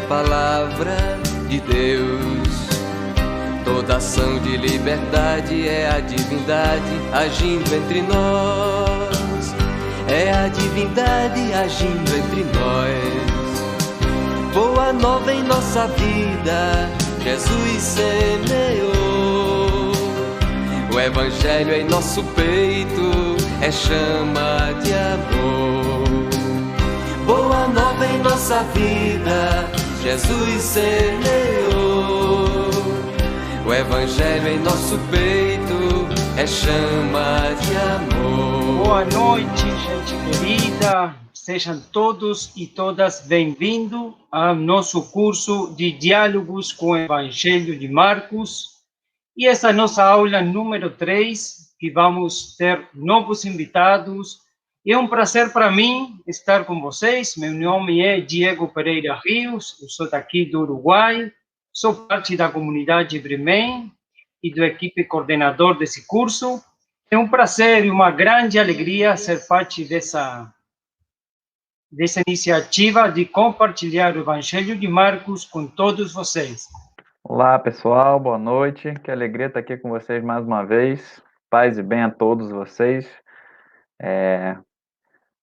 palavra de Deus. Toda ação de liberdade é a divindade agindo entre nós. É a divindade agindo entre nós. Boa nova em nossa vida, Jesus semeou. O evangelho em nosso peito é chama de amor. Boa nova em nossa vida, Jesus semeou. O evangelho em nosso peito é chama de amor. Boa noite, gente querida. Sejam todos e todas bem-vindos ao nosso curso de Diálogos com o Evangelho de Marcos. E essa é a nossa aula número 3, que vamos ter novos invitados. É um prazer para mim estar com vocês. Meu nome é Diego Pereira Rios, eu sou daqui do Uruguai. Sou parte da comunidade Bremen e da equipe coordenador desse curso. É um prazer e uma grande alegria ser parte dessa iniciativa de compartilhar o Evangelho de Marcos com todos vocês. Olá, pessoal, boa noite. Que alegria estar aqui com vocês mais uma vez. Paz e bem a todos vocês.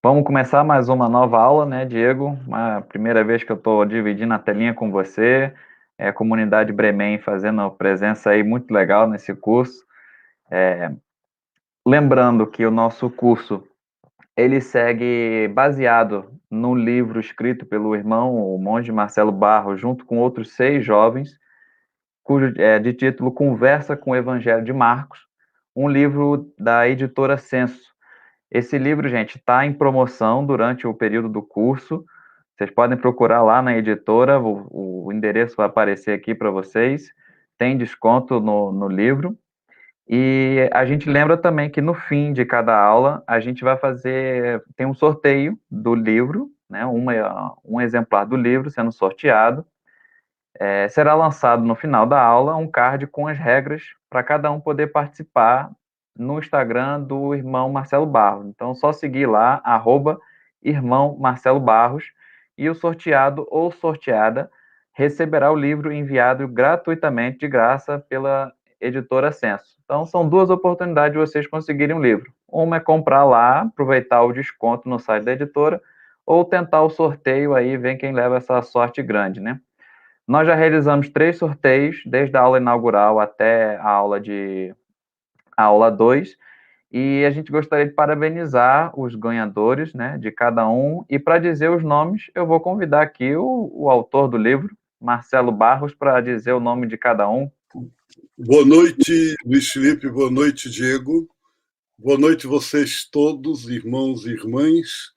Vamos começar mais uma nova aula, né, Diego? Uma primeira vez que eu estou dividindo a telinha com você. A comunidade Bremen fazendo presença aí muito legal nesse curso. Lembrando que o nosso curso, ele segue baseado no livro escrito pelo irmão, o monge Marcelo Barros, junto com outros 6 jovens, cujo de título Conversa com o Evangelho de Marcos, um livro da editora Censo. Esse livro, gente, está em promoção durante o período do curso. Vocês podem procurar lá na editora, o endereço vai aparecer aqui para vocês. Tem desconto no livro. E a gente lembra também que no fim de cada aula, a gente vai tem um sorteio do livro, né, um exemplar do livro sendo sorteado. Será lançado no final da aula um card com as regras para cada um poder participar no Instagram do irmão Marcelo Barros. Então, só seguir lá, @irmão Marcelo Barros, e o sorteado ou sorteada receberá o livro enviado gratuitamente, de graça, pela editora Censo. Então, são 2 oportunidades de vocês conseguirem um livro. Uma é comprar lá, aproveitar o desconto no site da editora, ou tentar o sorteio aí, ver quem leva essa sorte grande, né? Nós já realizamos 3 sorteios, desde a aula inaugural até a aula 2, e a gente gostaria de parabenizar os ganhadores, né, de cada um, e para dizer os nomes, eu vou convidar aqui o autor do livro, Marcelo Barros, para dizer o nome de cada um. Boa noite, Luiz Felipe, boa noite, Diego. Boa noite vocês todos, irmãos e irmãs.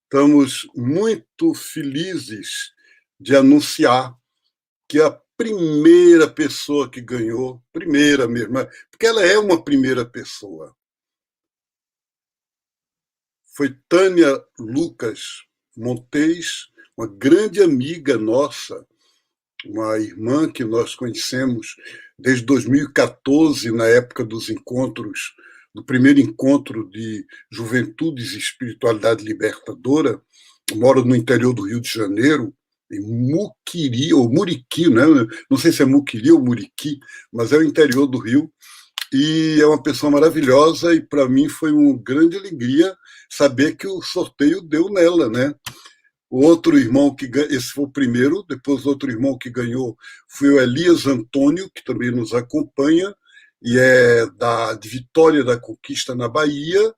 Estamos muito felizes de anunciar que a primeira pessoa que ganhou, primeira mesmo, porque ela é uma primeira pessoa, foi Tânia Lucas Montes, uma grande amiga nossa, uma irmã que nós conhecemos desde 2014, na época dos encontros, do primeiro encontro de Juventudes e Espiritualidade Libertadora. Eu moro no interior do Rio de Janeiro, em Muquiri, ou Muriqui, né? Não sei se é Muquiri ou Muriqui, mas é o interior do Rio, e é uma pessoa maravilhosa, e para mim foi uma grande alegria saber que o sorteio deu nela, né? O outro irmão que ganhou, esse foi o primeiro, depois o outro irmão que ganhou foi o Elias Antônio, que também nos acompanha, e é de Vitória da Conquista, na Bahia.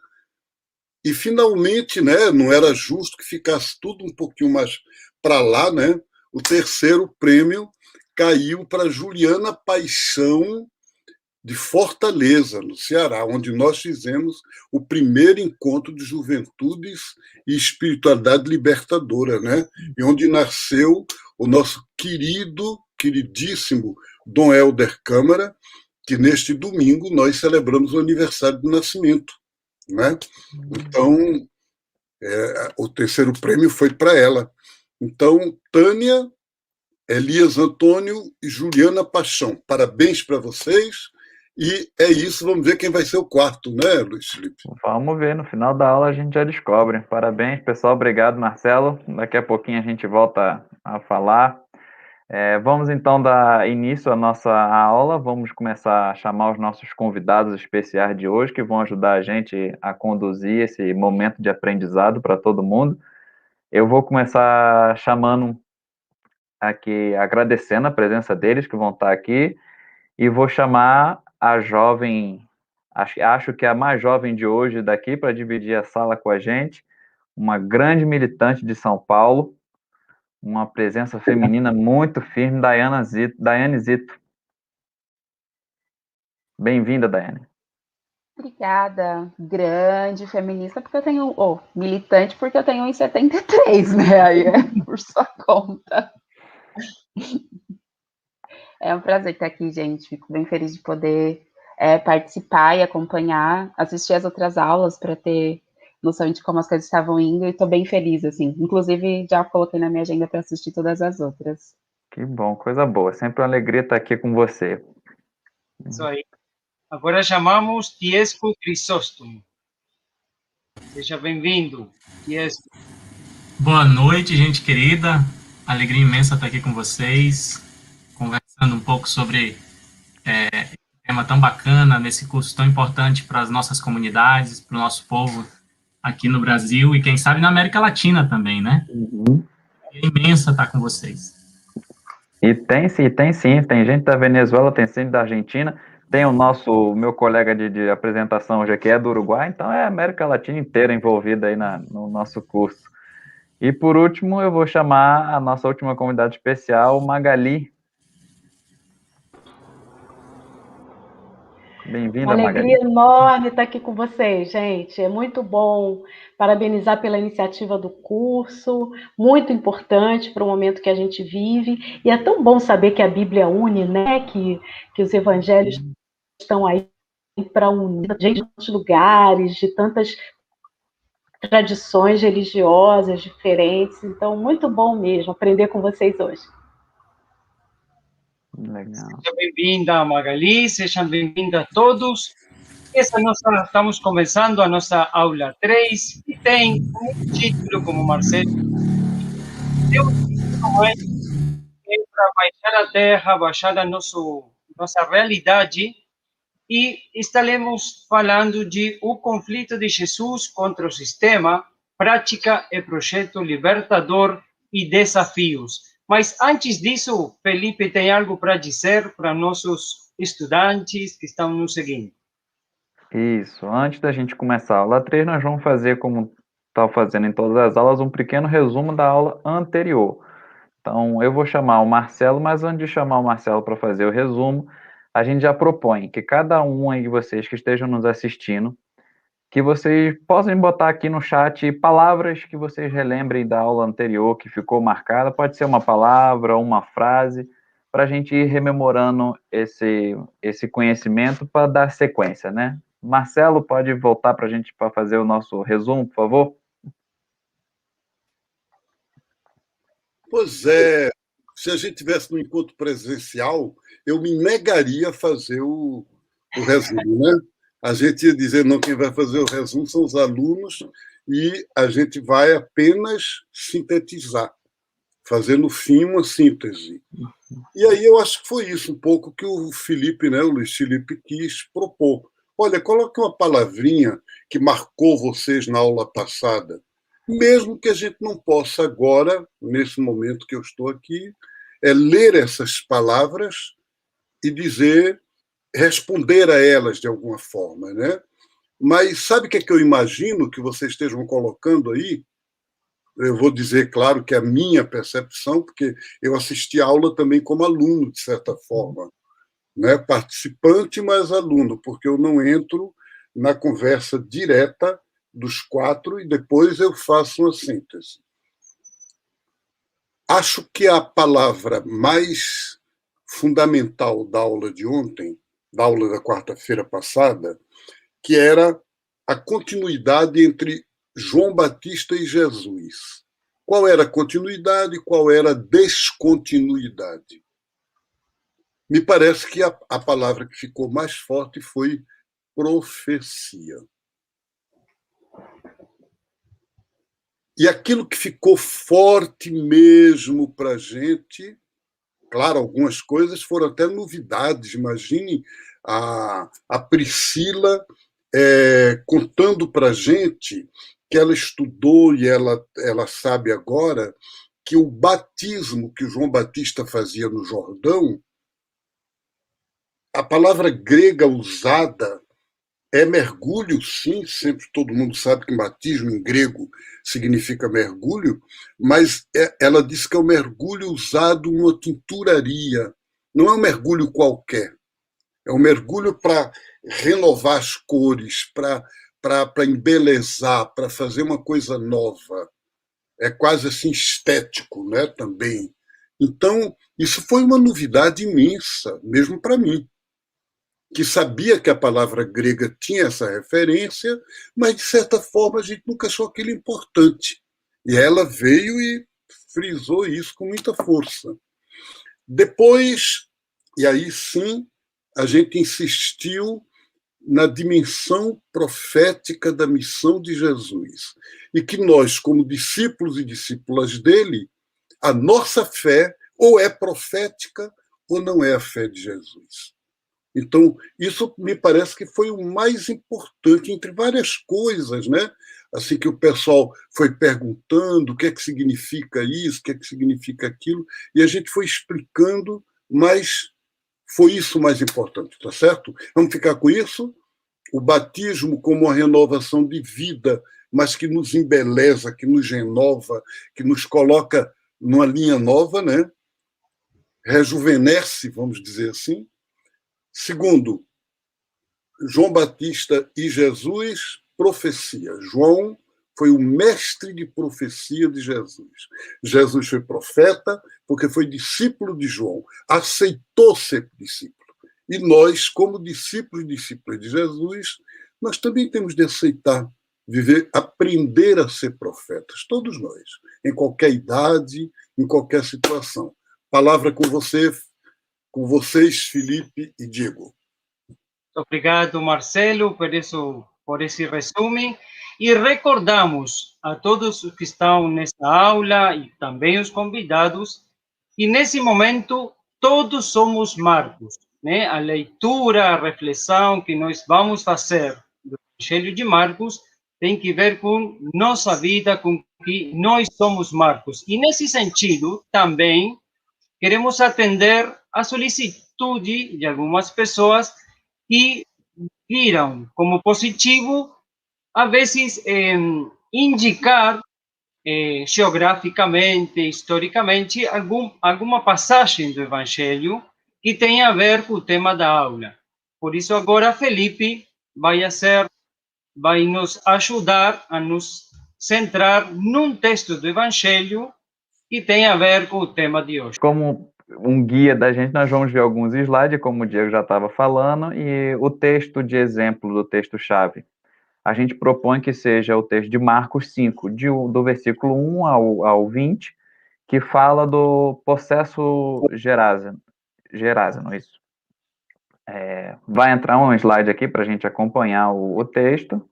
E finalmente, né, não era justo que ficasse tudo um pouquinho mais para lá, né? O terceiro prêmio caiu para Juliana Paixão, de Fortaleza, no Ceará, onde nós fizemos o primeiro encontro de Juventudes e Espiritualidade Libertadora, né? E onde nasceu o nosso queridíssimo Dom Helder Câmara, que neste domingo nós celebramos o aniversário do nascimento, né? Então, o terceiro prêmio foi para ela. Então, Tânia, Elias Antônio e Juliana Paixão, parabéns para vocês. E é isso, vamos ver quem vai ser o quarto, né, Luiz Felipe? Vamos ver, no final da aula a gente já descobre. Parabéns, pessoal, obrigado, Marcelo. Daqui a pouquinho a gente volta a falar. Vamos então dar início à nossa aula. Vamos começar a chamar os nossos convidados especiais de hoje, que vão ajudar a gente a conduzir esse momento de aprendizado para todo mundo. Eu vou começar chamando aqui, agradecendo a presença deles, que vão estar aqui, e vou chamar a jovem, acho que é a mais jovem de hoje daqui, para dividir a sala com a gente, uma grande militante de São Paulo, uma presença feminina muito firme, Daiane Zito. Bem-vinda, Daiane. Obrigada. Grande feminista, porque eu tenho... militante, porque eu tenho 1,73, né? Aí é por sua conta. É um prazer estar aqui, gente. Fico bem feliz de poder participar e acompanhar, assistir as outras aulas para ter noção de como as coisas estavam indo, e estou bem feliz, assim. Inclusive, já coloquei na minha agenda para assistir todas as outras. Que bom, coisa boa. Sempre uma alegria estar aqui com você. Isso aí. Agora chamamos Tiesco Crisóstomo. Seja bem-vindo, Tiesco. Boa noite, gente querida. Alegria imensa estar aqui com vocês, conversando um pouco sobre esse tema tão bacana, nesse curso tão importante para as nossas comunidades, para o nosso povo aqui no Brasil e, quem sabe, na América Latina também, né? É imensa estar com vocês. E tem sim. Tem gente da Venezuela, tem gente da Argentina, tem o meu colega de apresentação hoje aqui é do Uruguai, então é a América Latina inteira envolvida aí no nosso curso. E por último, eu vou chamar a nossa última convidada especial, Magali. Bem-vinda, Magali. Uma alegria enorme estar aqui com vocês, gente. É muito bom parabenizar pela iniciativa do curso, muito importante para o momento que a gente vive. E é tão bom saber que a Bíblia une, né? Que os evangelhos estão aí para unir gente de tantos lugares, de tantas tradições religiosas diferentes. Então, muito bom mesmo aprender com vocês hoje. Legal. Seja bem-vinda, Magali, sejam bem-vindos a todos. Estamos começando a nossa aula 3, que tem um título, como Marcelo, para baixar a terra, baixar a nossa realidade, e estaremos falando de o conflito de Jesus contra o sistema, prática e projeto libertador e desafios. Mas antes disso, Felipe tem algo para dizer para nossos estudantes que estão nos seguindo. Isso. Antes da gente começar a aula 3, nós vamos fazer, como está fazendo em todas as aulas, um pequeno resumo da aula anterior. Então, eu vou chamar o Marcelo, mas antes de chamar o Marcelo para fazer o resumo, a gente já propõe que cada um aí de vocês que estejam nos assistindo, que vocês possam botar aqui no chat palavras que vocês relembrem da aula anterior, que ficou marcada. Pode ser uma palavra, uma frase, para a gente ir rememorando esse conhecimento para dar sequência, né? Marcelo, pode voltar para a gente para fazer o nosso resumo, por favor? Pois é, se a gente tivesse no encontro presencial, eu me negaria a fazer o resumo, né? A gente ia dizer, não, quem vai fazer o resumo são os alunos e a gente vai apenas sintetizar, fazer no fim uma síntese. E aí eu acho que foi isso um pouco que o Felipe, né, o Luiz Felipe, quis propor. Olha, coloque uma palavrinha que marcou vocês na aula passada, mesmo que a gente não possa agora, nesse momento que eu estou aqui, ler essas palavras e responder a elas de alguma forma, né? Mas sabe o que é que eu imagino que vocês estejam colocando aí? Eu vou dizer, claro, que é a minha percepção, porque eu assisti a aula também como aluno, de certa forma, né? Participante, mas aluno, porque eu não entro na conversa direta dos 4 e depois eu faço uma síntese. Acho que a palavra mais fundamental da aula de ontem, da aula da quarta-feira passada, que era a continuidade entre João Batista e Jesus. Qual era a continuidade e qual era a descontinuidade? Me parece que a palavra que ficou mais forte foi profecia. E aquilo que ficou forte mesmo para a gente Claro, algumas coisas foram até novidades. Imagine a Priscila contando para a gente que ela estudou e ela sabe agora que o batismo que o João Batista fazia no Jordão, a palavra grega usada é mergulho, sim, sempre todo mundo sabe que batismo em grego significa mergulho, mas ela diz que é um mergulho usado numa tinturaria, não é um mergulho qualquer, é um mergulho para renovar as cores, para embelezar, para fazer uma coisa nova. É quase assim estético, né, também. Então, isso foi uma novidade imensa, mesmo para mim, que sabia que a palavra grega tinha essa referência, mas, de certa forma, a gente nunca achou aquilo importante. E ela veio e frisou isso com muita força. Depois, e aí sim, a gente insistiu na dimensão profética da missão de Jesus. E que nós, como discípulos e discípulas dele, a nossa fé ou é profética ou não é a fé de Jesus. Então, isso me parece que foi o mais importante, entre várias coisas, né? Assim que o pessoal foi perguntando o que é que significa isso, o que é que significa aquilo, e a gente foi explicando, mas foi isso o mais importante, tá certo? Vamos ficar com isso? O batismo como uma renovação de vida, mas que nos embeleza, que nos renova, que nos coloca numa linha nova, né? Rejuvenesce, vamos dizer assim. Segundo, João Batista e Jesus, profecia. João foi o mestre de profecia de Jesus. Jesus foi profeta porque foi discípulo de João, aceitou ser discípulo. E nós, como discípulos e discípulas de Jesus, nós também temos de aceitar, viver, aprender a ser profetas, todos nós, em qualquer idade, em qualquer situação. Palavra com vocês, Felipe e Diego. Obrigado, Marcelo, por esse resumo. E recordamos a todos os que estão nessa aula e também os convidados que nesse momento todos somos Marcos, né? A leitura, a reflexão que nós vamos fazer do Evangelho de Marcos tem que ver com nossa vida, com que nós somos Marcos. E nesse sentido, também queremos atender a solicitude de algumas pessoas que viram como positivo, a vezes, indicar geograficamente, historicamente, alguma passagem do Evangelho que tenha a ver com o tema da aula. Por isso, agora, Felipe vai nos ajudar a nos centrar num texto do Evangelho que tem a ver com o tema de hoje. Como um guia da gente, nós vamos ver alguns slides, como o Diego já estava falando, e o texto de exemplo do texto-chave. A gente propõe que seja o texto de Marcos 5, do versículo 1 ao 20, que fala do processo Geráseno, isso. Vai entrar um slide aqui para a gente acompanhar o texto.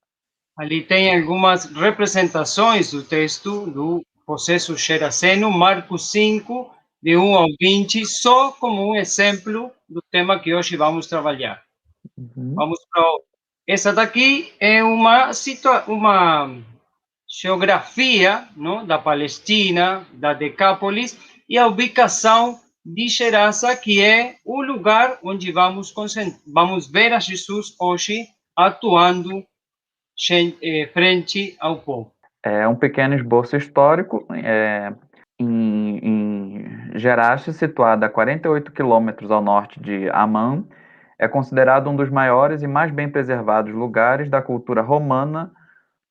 Ali tem algumas representações do texto do processo Geraseno, Marcos 5, de 1 ao 20, só como um exemplo do tema que hoje vamos trabalhar. Vamos para essa daqui é uma geografia, não, da Palestina, da Decápolis, e a ubicação de Gerasa, que é o lugar onde vamos ver a Jesus hoje atuando frente ao povo. É um pequeno esboço histórico em Gerache, situada a 48 quilômetros ao norte de Amman, é considerado um dos maiores e mais bem preservados lugares da cultura romana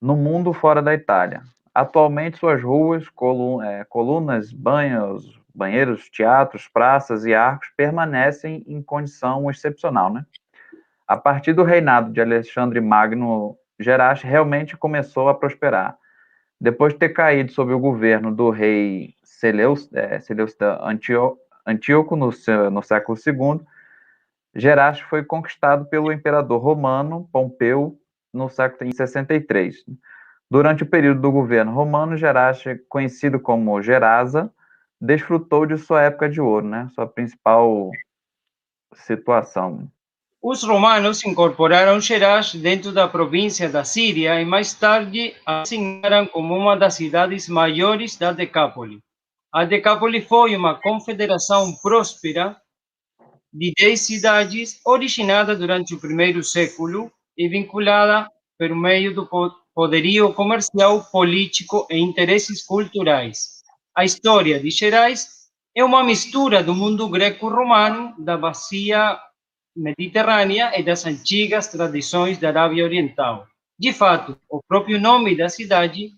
no mundo fora da Itália. Atualmente, suas ruas, colunas, banheiros, teatros, praças e arcos permanecem em condição excepcional, né? A partir do reinado de Alexandre Magno, Gerache realmente começou a prosperar. Depois de ter caído sob o governo do rei Seleucida Antíoco no século II, Gerache foi conquistado pelo imperador romano Pompeu em 63. Durante o período do governo romano, Gerache, conhecido como Gerasa, desfrutou de sua época de ouro, né? Sua principal situação. Os romanos incorporaram Gerar dentro da província da Síria e mais tarde a designaram como uma das cidades maiores da Decápole. A Decápole foi uma confederação próspera de 10 cidades, originada durante o primeiro século e vinculada por meio do poderio comercial, político e interesses culturais. A história de Gerais é uma mistura do mundo greco-romano, da bacia mediterrânea e das antigas tradições da Arábia Oriental. De fato, o próprio nome da cidade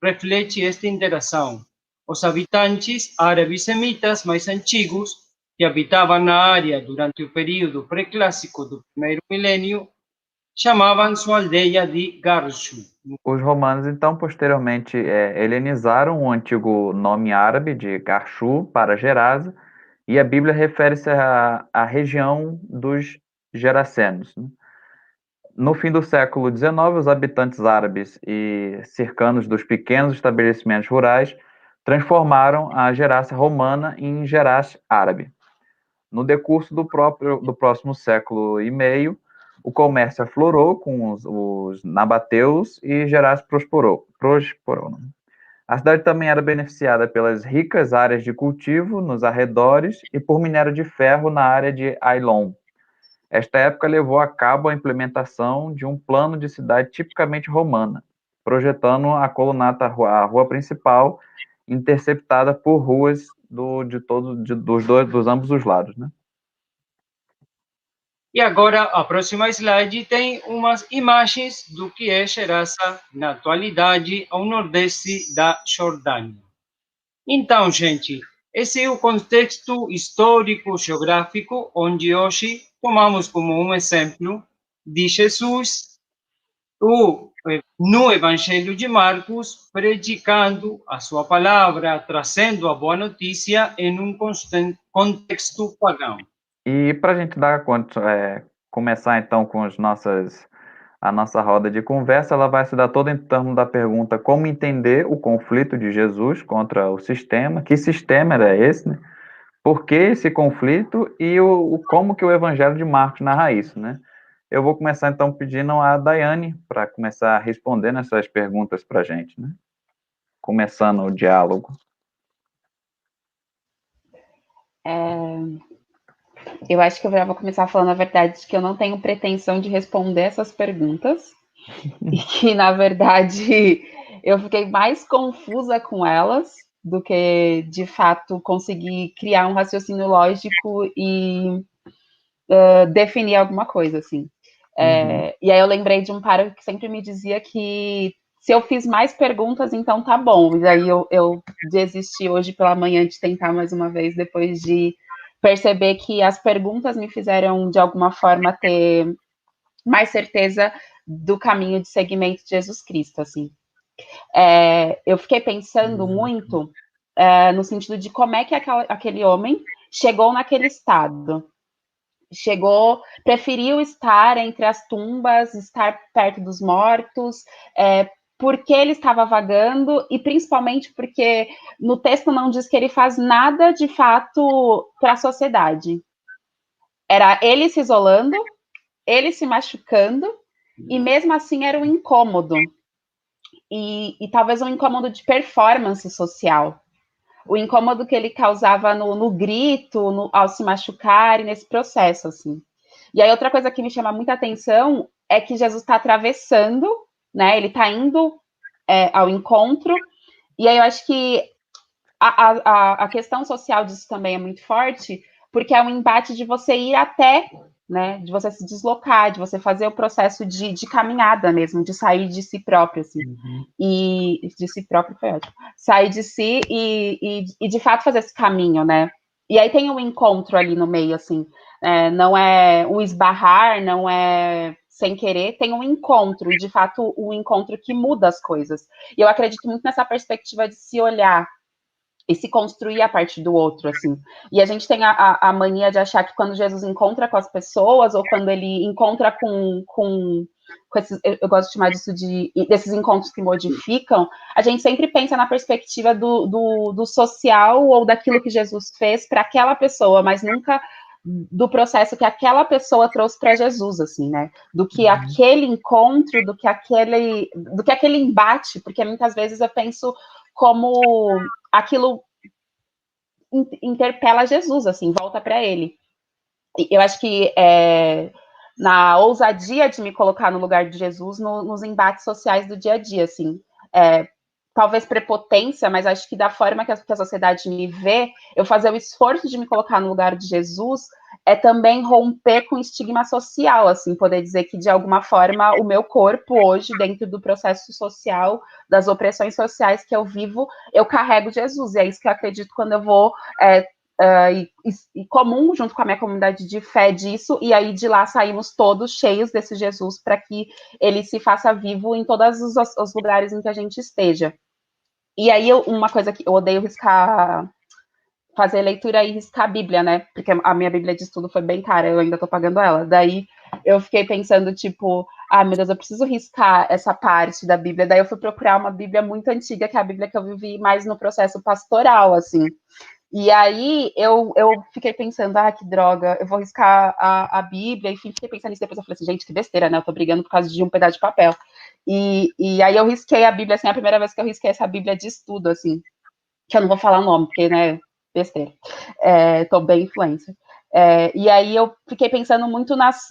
reflete esta interação. Os habitantes árabes semitas mais antigos, que habitavam na área durante o período pré-clássico do primeiro milênio, chamavam sua aldeia de Garshu. Os romanos, então, posteriormente, helenizaram o antigo nome árabe de Garshu para Gerasa, e a Bíblia refere-se à região dos Gerasenos. No fim do século XIX, os habitantes árabes e cercanos dos pequenos estabelecimentos rurais transformaram a Gerácia romana em Gerácia árabe. No decurso do próximo século e meio, o comércio aflorou com os nabateus e Gerácia prosperou. A cidade também era beneficiada pelas ricas áreas de cultivo nos arredores e por minério de ferro na área de Ailon. Esta época levou a cabo a implementação de um plano de cidade tipicamente romana, projetando a colunata, a rua principal, interceptada por ruas dos ambos os lados, né? E agora, a próxima slide tem umas imagens do que é Gerasa na atualidade, ao nordeste da Jordânia. Então, gente, esse é o contexto histórico, geográfico, onde hoje tomamos como um exemplo de Jesus no Evangelho de Marcos, predicando a sua palavra, trazendo a boa notícia em um contexto pagão. E para a gente começar então com a nossa roda de conversa, ela vai se dar toda em torno da pergunta como entender o conflito de Jesus contra o sistema, que sistema era esse, né? Por que esse conflito e como que o Evangelho de Marcos narra isso, né? Eu vou começar então pedindo a Daiane para começar a responder nessas perguntas para a gente, né? Começando o diálogo. Eu acho que eu já vou começar falando a verdade de que eu não tenho pretensão de responder essas perguntas e que, na verdade, eu fiquei mais confusa com elas do que, de fato, conseguir criar um raciocínio lógico e definir alguma coisa, assim. E aí eu lembrei de um pároco que sempre me dizia que se eu fiz mais perguntas, então tá bom. E aí eu desisti hoje pela manhã de tentar mais uma vez, depois de perceber que as perguntas me fizeram, de alguma forma, ter mais certeza do caminho de seguimento de Jesus Cristo, assim. Eu fiquei pensando muito no sentido de como é que aquele homem chegou naquele estado. Preferiu estar entre as tumbas, estar perto dos mortos, porque ele estava vagando, e principalmente porque no texto não diz que ele faz nada de fato para a sociedade. Era ele se isolando, ele se machucando, e mesmo assim era um incômodo. E talvez um incômodo de performance social. O incômodo que ele causava no grito, ao se machucar, e nesse processo, assim. E aí, outra coisa que me chama muita atenção é que Jesus está atravessando, né? Ele está indo ao encontro, e aí eu acho que a questão social disso também é muito forte, porque é um embate de você ir até, né? De você se deslocar, de você fazer o processo de caminhada mesmo, de sair de si próprio, assim. E de si próprio foi ótimo. Sair de si e de fato fazer esse caminho, né? E aí tem um encontro ali no meio, assim. Não é um esbarrar, não é sem querer, tem um encontro, e de fato um encontro que muda as coisas. E eu acredito muito nessa perspectiva de se olhar e se construir a partir do outro, assim. E a gente tem a mania de achar que quando Jesus encontra com as pessoas, ou quando ele encontra com com esses, eu gosto de chamar disso desses encontros que modificam, a gente sempre pensa na perspectiva do social ou daquilo que Jesus fez para aquela pessoa, mas nunca do processo que aquela pessoa trouxe para Jesus, assim, né? Do que aquele encontro, do que aquele embate, porque muitas vezes eu penso como aquilo interpela Jesus, assim, volta para ele. Eu acho que na ousadia de me colocar no lugar de Jesus nos embates sociais do dia a dia, assim, talvez prepotência, mas acho que da forma que a sociedade me vê, eu fazer o esforço de me colocar no lugar de Jesus é também romper com o estigma social, assim, poder dizer que, de alguma forma, o meu corpo hoje, dentro do processo social, das opressões sociais que eu vivo, eu carrego Jesus, e é isso que eu acredito quando eu vou e comum, junto com a minha comunidade de fé disso, e aí de lá saímos todos cheios desse Jesus para que ele se faça vivo em todos os lugares em que a gente esteja. E aí, uma coisa que eu odeio fazer leitura e riscar a Bíblia, né? Porque a minha Bíblia de estudo foi bem cara, eu ainda tô pagando ela. Daí eu fiquei pensando, tipo, meu Deus, eu preciso riscar essa parte da Bíblia. Daí eu fui procurar uma Bíblia muito antiga, que é a Bíblia que eu vivi mais no processo pastoral, assim. E aí eu fiquei pensando, que droga, eu vou riscar a Bíblia, enfim, fiquei pensando nisso, depois eu falei assim, gente, que besteira, né? Eu tô brigando por causa de um pedaço de papel. E aí eu risquei a Bíblia, assim, a primeira vez que eu risquei essa Bíblia de estudo, assim, que eu não vou falar o nome, porque, né, besteira. Tô bem influencer. E aí eu fiquei pensando muito nas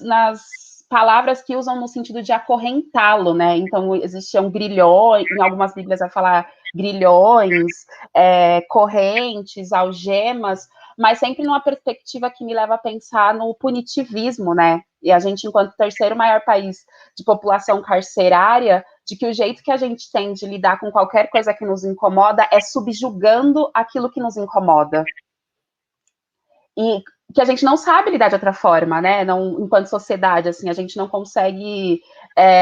palavras que usam no sentido de acorrentá-lo, né? Então, existiam grilhões, em algumas Bíblias vai falar grilhões, correntes, algemas, mas sempre numa perspectiva que me leva a pensar no punitivismo, né? E a gente, enquanto terceiro maior país de população carcerária, de que o jeito que a gente tem de lidar com qualquer coisa que nos incomoda é subjugando aquilo que nos incomoda. E que a gente não sabe lidar de outra forma, né? Não, enquanto sociedade, assim, a gente não consegue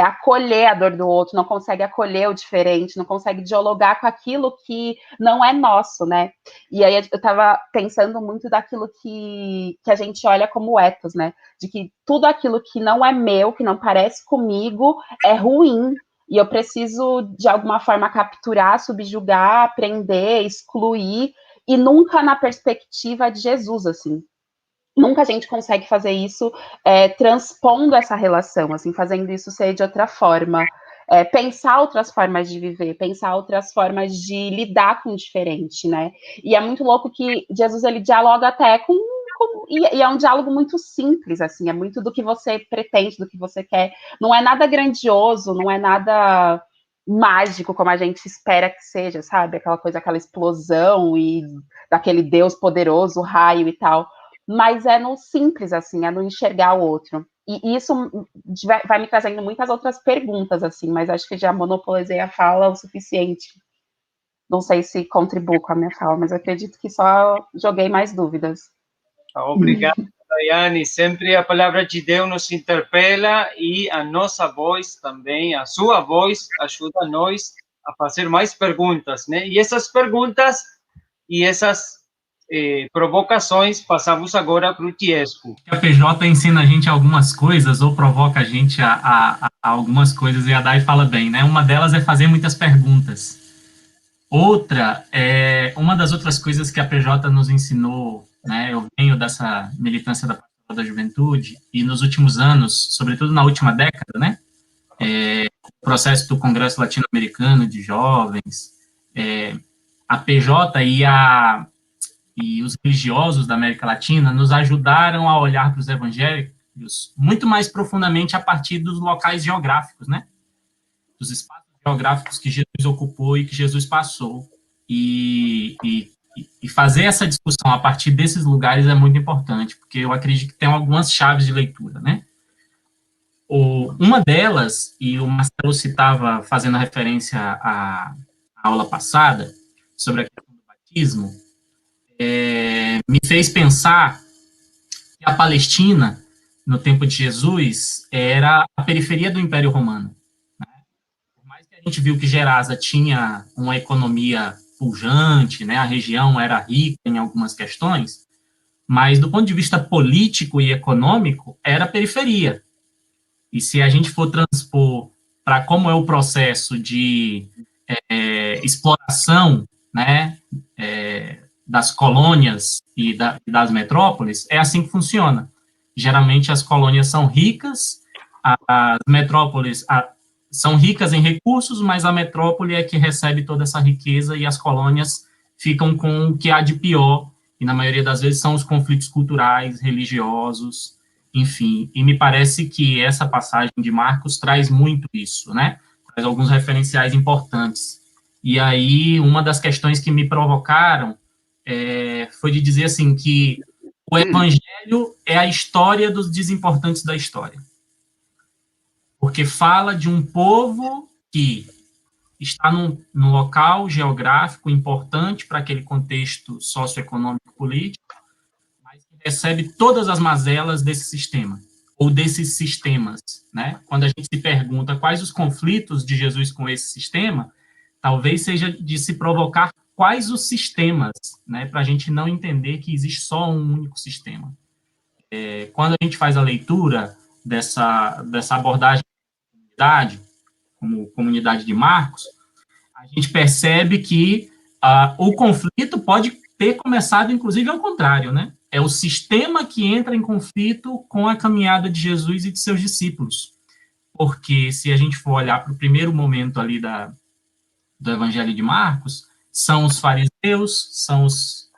acolher a dor do outro, não consegue acolher o diferente, não consegue dialogar com aquilo que não é nosso, né? E aí eu estava pensando muito daquilo que a gente olha como ethos, né? De que tudo aquilo que não é meu, que não parece comigo, é ruim. E eu preciso, de alguma forma, capturar, subjugar, aprender, excluir, e nunca na perspectiva de Jesus, assim. Nunca a gente consegue fazer isso transpondo essa relação, assim, fazendo isso ser de outra forma. Pensar outras formas de viver, pensar outras formas de lidar com o diferente, né? E é muito louco que Jesus, ele dialoga até e é um diálogo muito simples, assim, é muito do que você pretende, do que você quer. Não é nada grandioso, não é nada mágico como a gente espera que seja, sabe? Aquela coisa, aquela explosão e daquele Deus poderoso, raio e tal. Mas é no simples, assim, é no enxergar o outro. E isso vai me trazendo muitas outras perguntas, assim, mas acho que já monopolizei a fala o suficiente. Não sei se contribuo com a minha fala, mas eu acredito que só joguei mais dúvidas. Obrigado, Daiane. Sempre a palavra de Deus nos interpela e a nossa voz também, a sua voz, ajuda nós a fazer mais perguntas, né? E essas perguntas e essas provocações passamos agora para o Tiesco. A PJ ensina a gente algumas coisas ou provoca a gente a algumas coisas, e a Dai fala bem, né? Uma delas é fazer muitas perguntas. Outra, uma das outras coisas que a PJ nos ensinou, né? Eu venho dessa militância da juventude, e nos últimos anos, sobretudo na última década, né? O processo do Congresso Latino-Americano de Jovens, a PJ e os religiosos da América Latina nos ajudaram a olhar para os evangélicos muito mais profundamente a partir dos locais geográficos, né? Dos espaços geográficos que Jesus ocupou e que Jesus passou. E fazer essa discussão a partir desses lugares é muito importante, porque eu acredito que tem algumas chaves de leitura, né? Uma delas, e o Marcelo citava, fazendo referência à aula passada, sobre a questão do batismo, me fez pensar que a Palestina, no tempo de Jesus, era a periferia do Império Romano. Né? Por mais que a gente viu que Gerasa tinha uma economia pujante, né? A região era rica em algumas questões, mas do ponto de vista político e econômico, era a periferia. E se a gente for transpor para como é o processo de exploração, né, das colônias e das metrópoles, é assim que funciona. Geralmente as colônias são ricas, as metrópoles são ricas em recursos, mas a metrópole é que recebe toda essa riqueza e as colônias ficam com o que há de pior, e na maioria das vezes são os conflitos culturais, religiosos, enfim. E me parece que essa passagem de Marcos traz muito isso, né? Traz alguns referenciais importantes. E aí, uma das questões que me provocaram foi de dizer assim, que o Evangelho é a história dos desimportantes da história. Porque fala de um povo que está num local geográfico importante para aquele contexto socioeconômico político, mas que recebe todas as mazelas desse sistema, ou desses sistemas, né? Quando a gente se pergunta quais os conflitos de Jesus com esse sistema, talvez seja de se provocar quais os sistemas, né? Para a gente não entender que existe só um único sistema. Quando a gente faz a leitura dessa abordagem de comunidade, como comunidade de Marcos, a gente percebe que o conflito pode ter começado, inclusive, ao contrário, né? É o sistema que entra em conflito com a caminhada de Jesus e de seus discípulos. Porque, se a gente for olhar para o primeiro momento ali do Evangelho de Marcos, são os fariseus, são os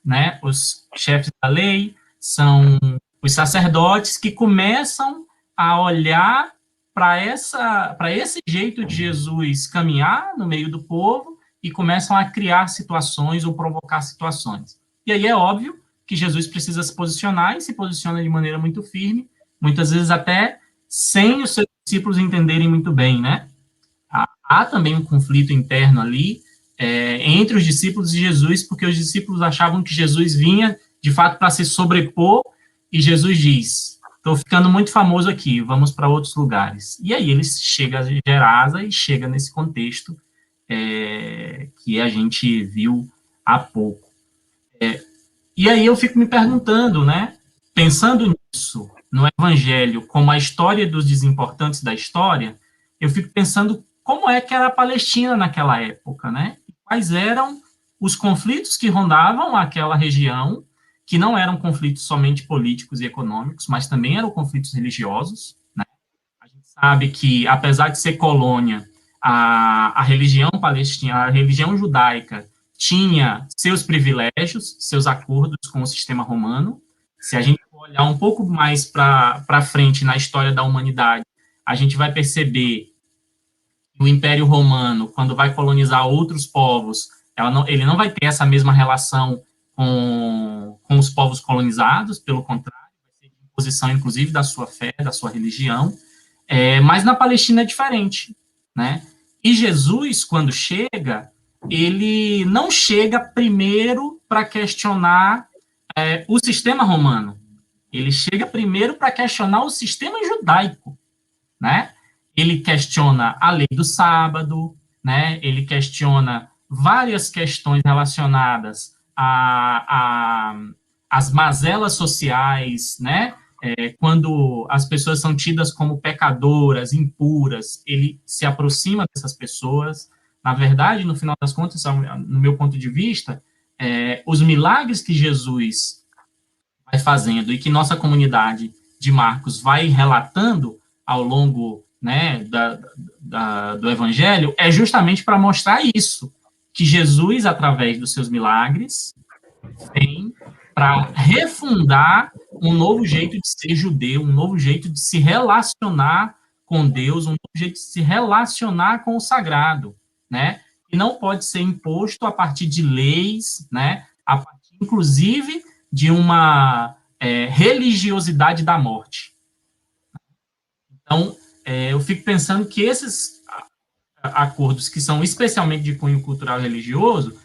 chefes da lei, são os sacerdotes que começam a olhar para esse jeito de Jesus caminhar no meio do povo e começam a criar situações ou provocar situações. E aí é óbvio que Jesus precisa se posicionar e se posiciona de maneira muito firme, muitas vezes até sem os seus discípulos entenderem muito bem, né? Há também um conflito interno ali entre os discípulos e Jesus, porque os discípulos achavam que Jesus vinha, de fato, para se sobrepor, e Jesus diz: estou ficando muito famoso aqui, vamos para outros lugares. E aí ele chega a Gerasa e chega nesse contexto que a gente viu há pouco. E aí eu fico me perguntando, né, pensando nisso, no Evangelho, como a história dos desimportantes da história, eu fico pensando como é que era a Palestina naquela época, né? Quais eram os conflitos que rondavam aquela região, que não eram conflitos somente políticos e econômicos, mas também eram conflitos religiosos, né? A gente sabe que, apesar de ser colônia, a religião palestina, a religião judaica, tinha seus privilégios, seus acordos com o sistema romano. Se a gente olhar um pouco mais para frente na história da humanidade, a gente vai perceber que o Império Romano, quando vai colonizar outros povos, ele não vai ter essa mesma relação com os povos colonizados, pelo contrário, vai ser de imposição, inclusive, da sua fé, da sua religião, mas na Palestina é diferente, né? E Jesus, quando chega, ele não chega primeiro para questionar o sistema romano, ele chega primeiro para questionar o sistema judaico, né? Ele questiona a lei do sábado, né? Ele questiona várias questões relacionadas às mazelas sociais, né? Quando as pessoas são tidas como pecadoras, impuras, ele se aproxima dessas pessoas. Na verdade, no final das contas, no meu ponto de vista, os milagres que Jesus vai fazendo e que nossa comunidade de Marcos vai relatando ao longo, né, do Evangelho, é justamente para mostrar isso, que Jesus, através dos seus milagres, vem para refundar um novo jeito de ser judeu, um novo jeito de se relacionar com Deus, um novo jeito de se relacionar com o sagrado, né? E não pode ser imposto a partir de leis, né? A partir, inclusive, de uma religiosidade da morte. Então, eu fico pensando que esses acordos, que são especialmente de cunho cultural e religioso,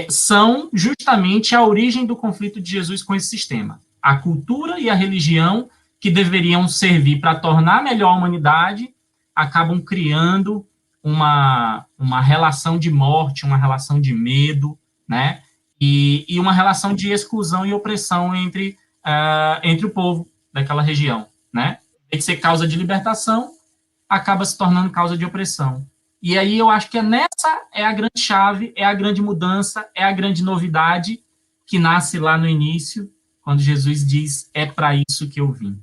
são justamente a origem do conflito de Jesus com esse sistema. A cultura e a religião, que deveriam servir para tornar melhor a humanidade, acabam criando uma relação de morte, uma relação de medo, né? E uma relação de exclusão e opressão entre o povo daquela região, né? Tem que ser causa de libertação, acaba se tornando causa de opressão. E aí eu acho que nessa é a grande chave, é a grande mudança, é a grande novidade que nasce lá no início, quando Jesus diz, é para isso que eu vim.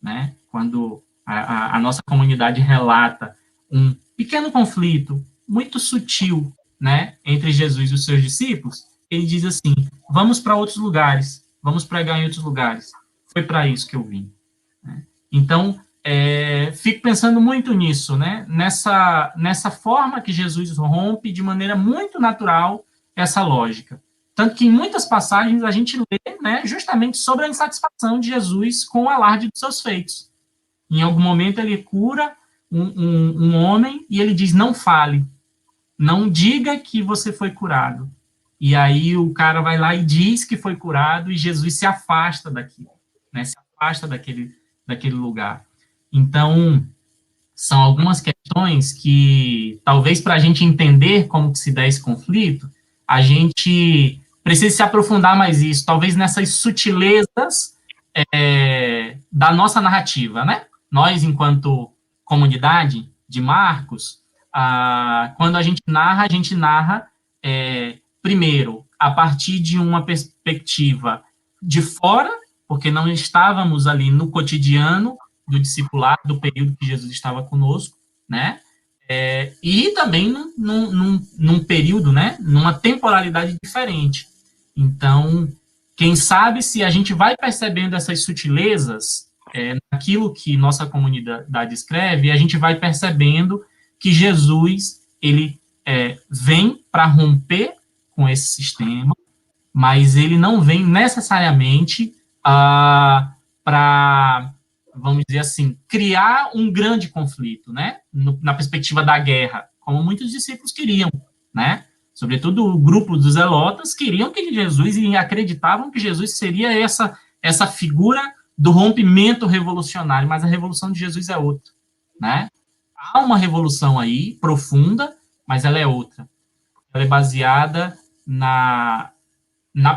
Né? Quando a nossa comunidade relata um pequeno conflito, muito sutil, né, entre Jesus e os seus discípulos, ele diz assim, vamos para outros lugares, vamos pregar em outros lugares. Foi para isso que eu vim. Né? Então, fico pensando muito nisso, né? Nessa forma que Jesus rompe de maneira muito natural essa lógica. Tanto que em muitas passagens a gente lê, né, justamente sobre a insatisfação de Jesus com o alarde dos seus feitos. Em algum momento ele cura um homem e ele diz, não fale, não diga que você foi curado. E aí o cara vai lá e diz que foi curado e Jesus se afasta daquilo, né, se afasta daquele lugar. Então, são algumas questões que, talvez para a gente entender como que se dá esse conflito, a gente precisa se aprofundar mais isso, talvez nessas sutilezas da nossa narrativa, né? Nós, enquanto comunidade de Marcos, quando a gente narra, primeiro, a partir de uma perspectiva de fora, porque não estávamos ali no cotidiano do discipulado, do período que Jesus estava conosco, né? E também num período, né? Numa temporalidade diferente. Então, quem sabe se a gente vai percebendo essas sutilezas naquilo que nossa comunidade escreve, a gente vai percebendo que Jesus, ele vem para romper com esse sistema, mas ele não vem necessariamente para, vamos dizer assim, criar um grande conflito, né? Na perspectiva da guerra, como muitos discípulos queriam, né? Sobretudo o grupo dos zelotas queriam que Jesus, e acreditavam que Jesus seria essa figura do rompimento revolucionário, mas a revolução de Jesus é outra, né? Há uma revolução aí, profunda, mas ela é outra. Ela é baseada na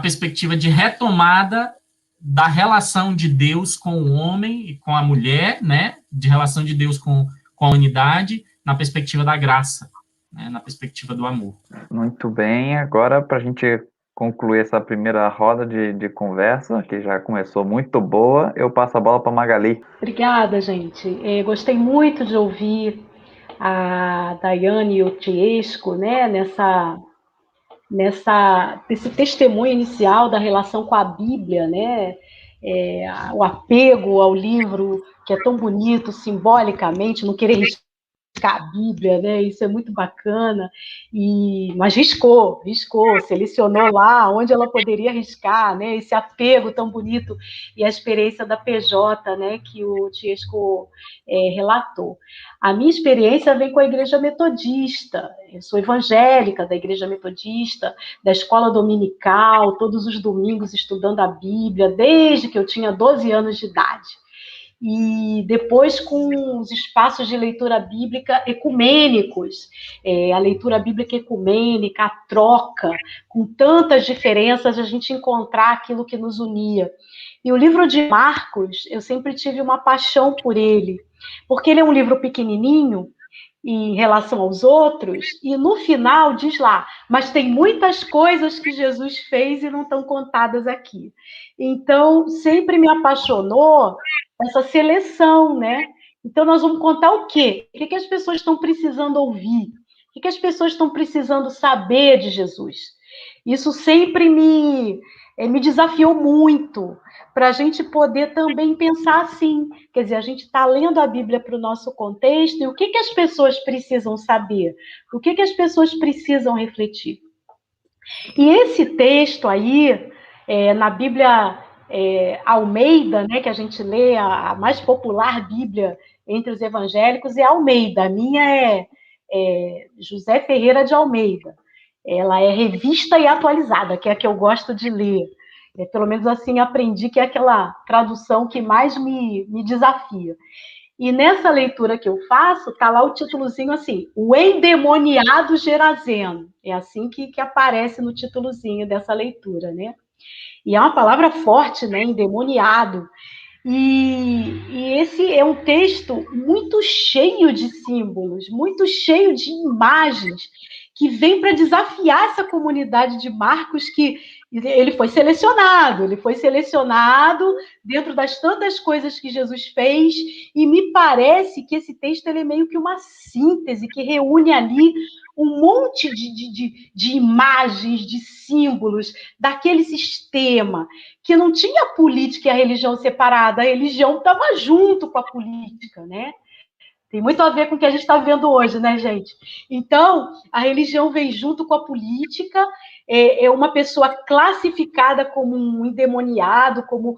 perspectiva de retomada da relação de Deus com o homem e com a mulher, né? De relação de Deus com a unidade, na perspectiva da graça, né? Na perspectiva do amor. Muito bem, agora para a gente concluir essa primeira roda de conversa, que já começou muito boa, eu passo a bola para a Magali. Obrigada, gente. Gostei muito de ouvir a Daiane e o Tiesco, né, nesse testemunho inicial da relação com a Bíblia, né, o apego ao livro, que é tão bonito simbolicamente, não querer riscar a Bíblia, né, isso é muito bacana, mas riscou, selecionou lá onde ela poderia riscar, né, esse apego tão bonito, e a experiência da PJ, né, que o Tiesco relatou. A minha experiência vem com a Igreja Metodista, eu sou evangélica da Igreja Metodista, da escola dominical, todos os domingos estudando a Bíblia, desde que eu tinha 12 anos de idade. E depois com os espaços de leitura bíblica ecumênicos, a leitura bíblica ecumênica, a troca, com tantas diferenças, a gente encontrar aquilo que nos unia. E o livro de Marcos, eu sempre tive uma paixão por ele, porque ele é um livro pequenininho em relação aos outros, e no final diz lá, mas tem muitas coisas que Jesus fez e não estão contadas aqui. Então, sempre me apaixonou essa seleção, né? Então, nós vamos contar o quê? O que as pessoas estão precisando ouvir? O que as pessoas estão precisando saber de Jesus? Isso sempre me desafiou muito, para a gente poder também pensar assim. Quer dizer, a gente está lendo a Bíblia para o nosso contexto, e o que as pessoas precisam saber? O que as pessoas precisam refletir? E esse texto aí, na Bíblia Almeida, né, que a gente lê, a mais popular Bíblia entre os evangélicos, é Almeida. A minha é José Ferreira de Almeida. Ela é revista e atualizada, que é a que eu gosto de ler. Pelo menos assim aprendi que é aquela tradução que mais me desafia. E nessa leitura que eu faço, está lá o títulozinho assim, o endemoniado Gerazeno. É assim que aparece no títulozinho dessa leitura, né? E é uma palavra forte, né? Endemoniado. E esse é um texto muito cheio de símbolos, muito cheio de imagens, que vem para desafiar essa comunidade de Marcos, que ele foi selecionado dentro das tantas coisas que Jesus fez, e me parece que esse texto ele é meio que uma síntese, que reúne ali um monte de imagens, de símbolos, daquele sistema, que não tinha a política e a religião separada, a religião estava junto com a política, né? Tem muito a ver com o que a gente está vivendo hoje, né, gente? Então, a religião vem junto com a política, é uma pessoa classificada como um endemoniado, como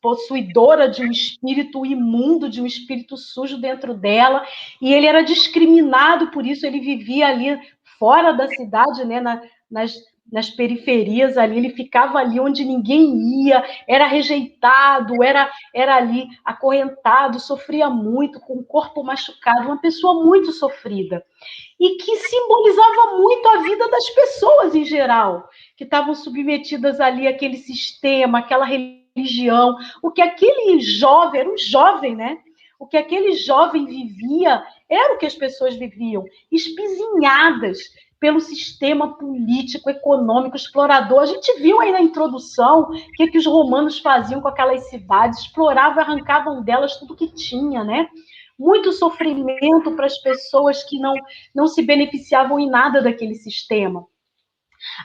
possuidora de um espírito imundo, de um espírito sujo dentro dela, e ele era discriminado por isso, ele vivia ali fora da cidade, né, nas periferias ali, ele ficava ali onde ninguém ia, era rejeitado, era ali acorrentado, sofria muito, com o corpo machucado, uma pessoa muito sofrida, e que simbolizava muito a vida das pessoas em geral, que estavam submetidas ali àquele sistema, àquela religião, o que aquele jovem, era um jovem, né? O que aquele jovem vivia era o que as pessoas viviam, espizinhadas pelo sistema político, econômico, explorador. A gente viu aí na introdução o que os romanos faziam com aquelas cidades, exploravam, arrancavam delas tudo que tinha, né? Muito sofrimento para as pessoas que não se beneficiavam em nada daquele sistema.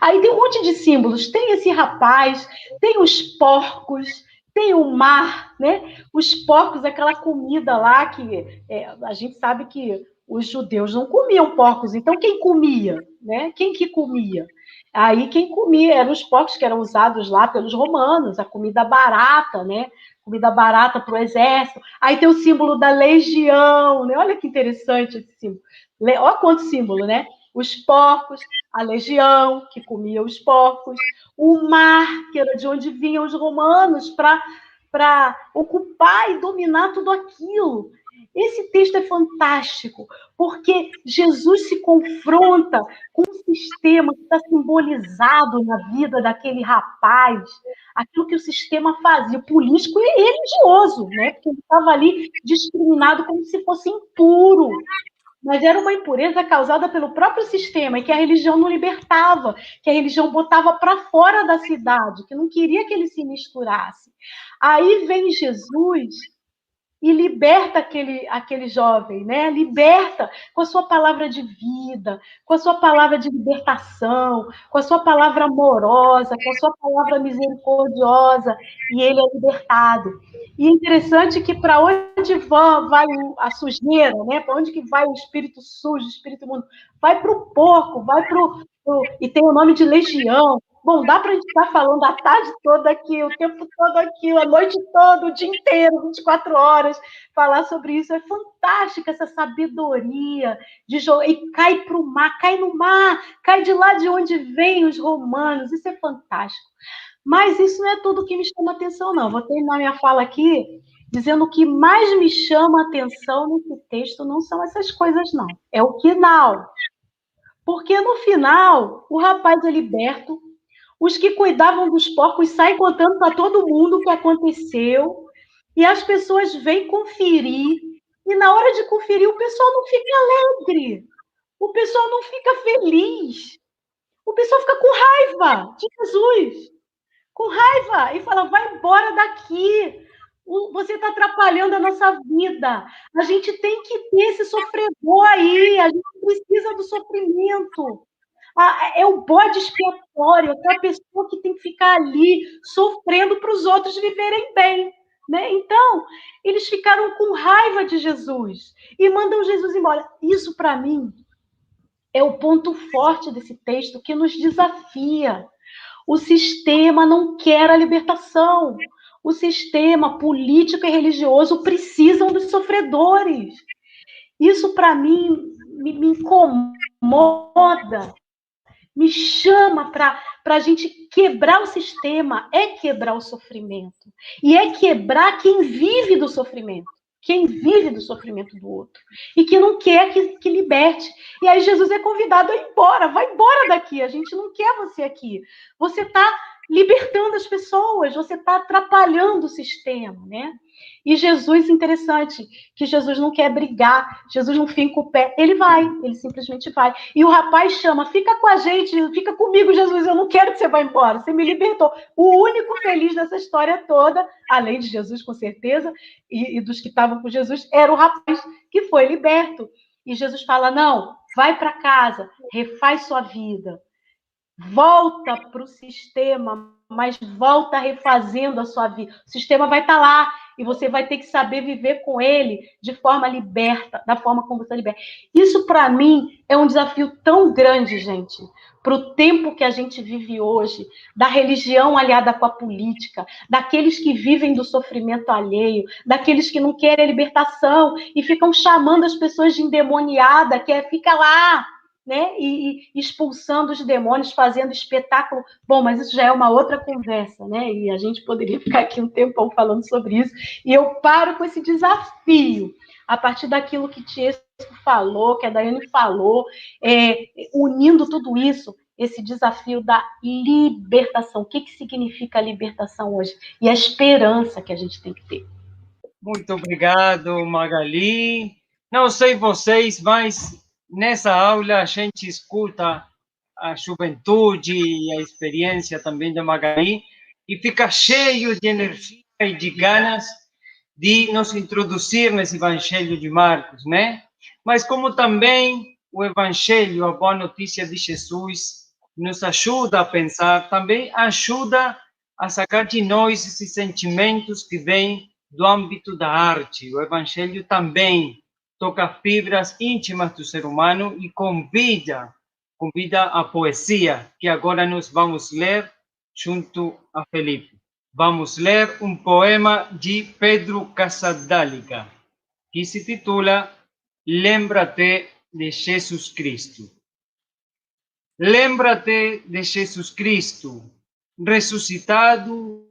Aí tem um monte de símbolos, tem esse rapaz, tem os porcos, tem o mar, né? Os porcos, aquela comida lá que a gente sabe que os judeus não comiam porcos, então quem comia, né? Quem que comia? Aí quem comia eram os porcos que eram usados lá pelos romanos, a comida barata, né? Comida barata para o exército. Aí tem o símbolo da legião, né? Olha que interessante esse símbolo. Olha quanto símbolo, né? Os porcos, a legião, que comia os porcos, o mar, que era de onde vinham os romanos para ocupar e dominar tudo aquilo. Esse texto é fantástico, porque Jesus se confronta com um sistema que está simbolizado na vida daquele rapaz, aquilo que o sistema fazia, político e religioso, né? Porque ele estava ali discriminado como se fosse impuro. Mas era uma impureza causada pelo próprio sistema, e que a religião não libertava, que a religião botava para fora da cidade, que não queria que ele se misturasse. Aí vem Jesus e liberta aquele jovem, né? Liberta com a sua palavra de vida, com a sua palavra de libertação, com a sua palavra amorosa, com a sua palavra misericordiosa, e ele é libertado. E é interessante que para onde vai a sujeira, né? Para onde que vai o espírito sujo, o espírito imundo? Vai para o porco, vai para o... E tem o nome de legião. Bom, dá para a gente estar falando a tarde toda aqui, o tempo todo aqui, a noite toda, o dia inteiro, 24 horas, falar sobre isso. É fantástica essa sabedoria de jogar. E cai para o mar, cai no mar, cai de lá de onde vêm os romanos. Isso é fantástico. Mas isso não é tudo que me chama atenção, não. Vou terminar minha fala aqui dizendo que mais me chama atenção nesse texto não são essas coisas, não. É o final. Porque no final, o rapaz é liberto, os que cuidavam dos porcos saem contando para todo mundo o que aconteceu, e as pessoas vêm conferir, e na hora de conferir, o pessoal não fica alegre, o pessoal não fica feliz, o pessoal fica com raiva de Jesus, com raiva, e fala, vai embora daqui, você está atrapalhando a nossa vida, a gente tem que ter esse sofredor aí, a gente precisa do sofrimento. É o bode expiatório, aquela pessoa que tem que ficar ali sofrendo para os outros viverem bem. Né? Então, eles ficaram com raiva de Jesus e mandam Jesus embora. Isso, para mim, é o ponto forte desse texto que nos desafia. O sistema não quer a libertação. O sistema político e religioso precisam dos sofredores. Isso, para mim, me incomoda. Me chama para a gente quebrar o sistema, é quebrar o sofrimento. E é quebrar quem vive do sofrimento. Quem vive do sofrimento do outro. E que não quer que liberte. E aí Jesus é convidado a ir embora. Vai embora daqui. A gente não quer você aqui. Você está libertando as pessoas, você está atrapalhando o sistema, né? E Jesus, interessante, que Jesus não quer brigar, Jesus não finca o pé, ele vai, ele simplesmente vai. E o rapaz chama, fica com a gente, fica comigo, Jesus, eu não quero que você vá embora, você me libertou. O único feliz dessa história toda, além de Jesus, com certeza, e dos que estavam com Jesus, era o rapaz que foi liberto. E Jesus fala, não, vai para casa, refaz sua vida, volta para o sistema, mas volta refazendo a sua vida. O sistema vai estar lá e você vai ter que saber viver com ele de forma liberta, da forma como você é liberta. Isso, para mim, é um desafio tão grande, gente, para o tempo que a gente vive hoje, da religião aliada com a política, daqueles que vivem do sofrimento alheio, daqueles que não querem a libertação e ficam chamando as pessoas de endemoniada, que fica lá, né, e expulsando os demônios, fazendo espetáculo. Bom, mas isso já é uma outra conversa, né? E a gente poderia ficar aqui um tempão falando sobre isso. E eu paro com esse desafio, a partir daquilo que Tiesco falou, que a Daiane falou, unindo tudo isso, esse desafio da libertação. O que significa a libertação hoje? E a esperança que a gente tem que ter. Muito obrigado, Magali. Não sei vocês, mas nessa aula a gente escuta a juventude e a experiência também da Magali e fica cheio de energia e de ganas de nos introduzir nesse Evangelho de Marcos, né? Mas como também o Evangelho, a boa notícia de Jesus, nos ajuda a pensar, também ajuda a sacar de nós esses sentimentos que vêm do âmbito da arte. O Evangelho também toca fibras íntimas do ser humano e convida a poesia, que agora nós vamos ler junto a Felipe. Vamos ler um poema de Pedro Casadáliga, que se titula Lembra-te de Jesus Cristo. Lembra-te de Jesus Cristo, ressuscitado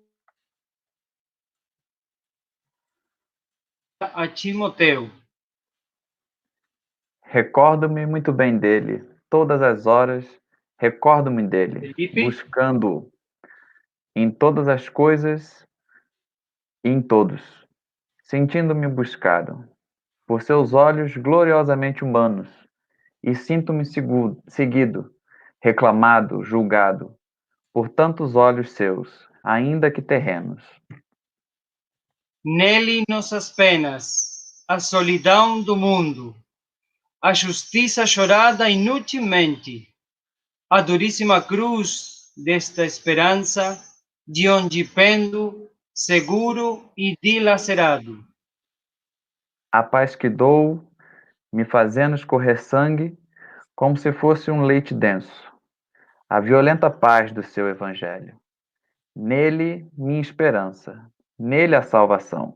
a Timoteu. Recordo-me muito bem dele, todas as horas, recordo-me dele, Felipe? buscando em todas as coisas e em todos, sentindo-me buscado por seus olhos gloriosamente humanos, e sinto-me seguido, reclamado, julgado, por tantos olhos seus, ainda que terrenos. Nele nossas penas, a solidão do mundo, a justiça chorada inutilmente, a duríssima cruz desta esperança, de onde pendo, seguro e dilacerado. A paz que dou, me fazendo escorrer sangue, como se fosse um leite denso, a violenta paz do seu evangelho. Nele, minha esperança, nele a salvação.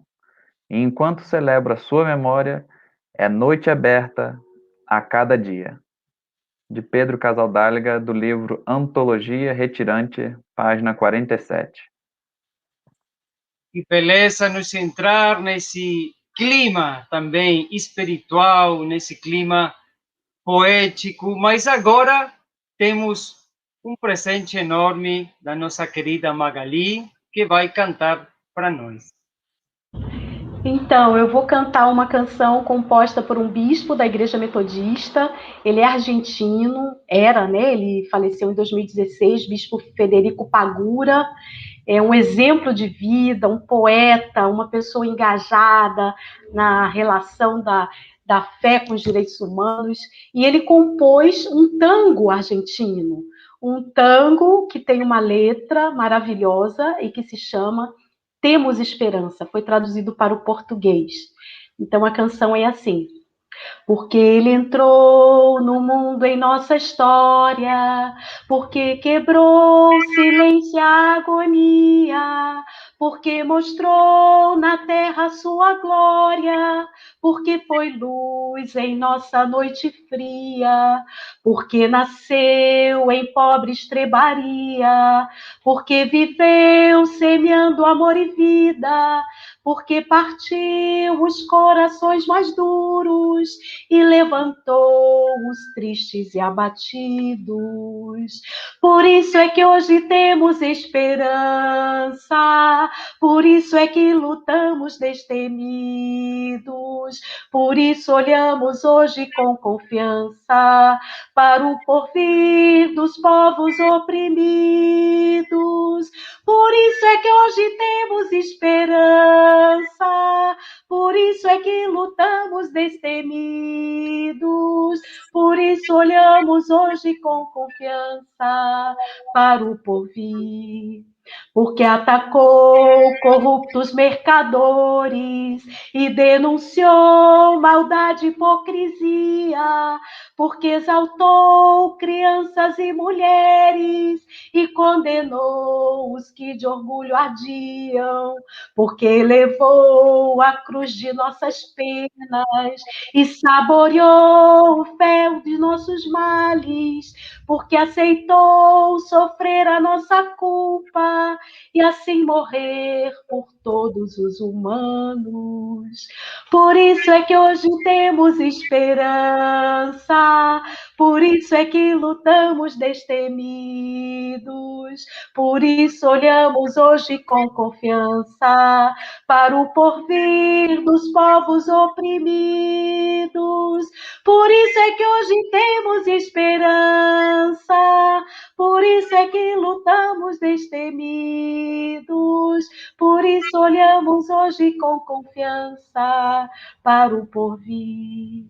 E enquanto celebro a sua memória, é noite aberta a cada dia. De Pedro Casadáliga, do livro Antologia Retirante, página 47. Que beleza nos entrar nesse clima também espiritual, nesse clima poético, mas agora temos um presente enorme da nossa querida Magali, que vai cantar para nós. Então, eu vou cantar uma canção composta por um bispo da Igreja Metodista. Ele é argentino, era, né? Ele faleceu em 2016, bispo Federico Pagura. É um exemplo de vida, um poeta, uma pessoa engajada na relação da fé com os direitos humanos. E ele compôs um tango argentino, um tango que tem uma letra maravilhosa e que se chama Temos Esperança, foi traduzido para o português. Então a canção é assim: porque ele entrou no mundo em nossa história, porque quebrou o silêncio e a agonia, porque mostrou na terra sua glória, porque foi luz em nossa noite fria, porque nasceu em pobre estrebaria, porque viveu semeando amor e vida, porque partiu os corações mais duros e levantou os tristes e abatidos. Por isso é que hoje temos esperança, por isso é que lutamos destemidos, por isso olhamos hoje com confiança para o porvir dos povos oprimidos. Por isso é que hoje temos esperança, por isso é que lutamos destemidos, por isso olhamos hoje com confiança para o porvir. Porque atacou corruptos mercadores e denunciou maldade e hipocrisia, porque exaltou crianças e mulheres e condenou os que de orgulho ardiam, porque levou a cruz de nossas penas e saboreou o fel de nossos males, porque aceitou sofrer a nossa culpa e assim morrer por todos os humanos. Por isso é que hoje temos esperança, por isso é que lutamos destemidos, por isso olhamos hoje com confiança para o porvir dos povos oprimidos. Por isso é que hoje temos esperança, por isso é que lutamos destemidos, por isso olhamos hoje com confiança para o porvir.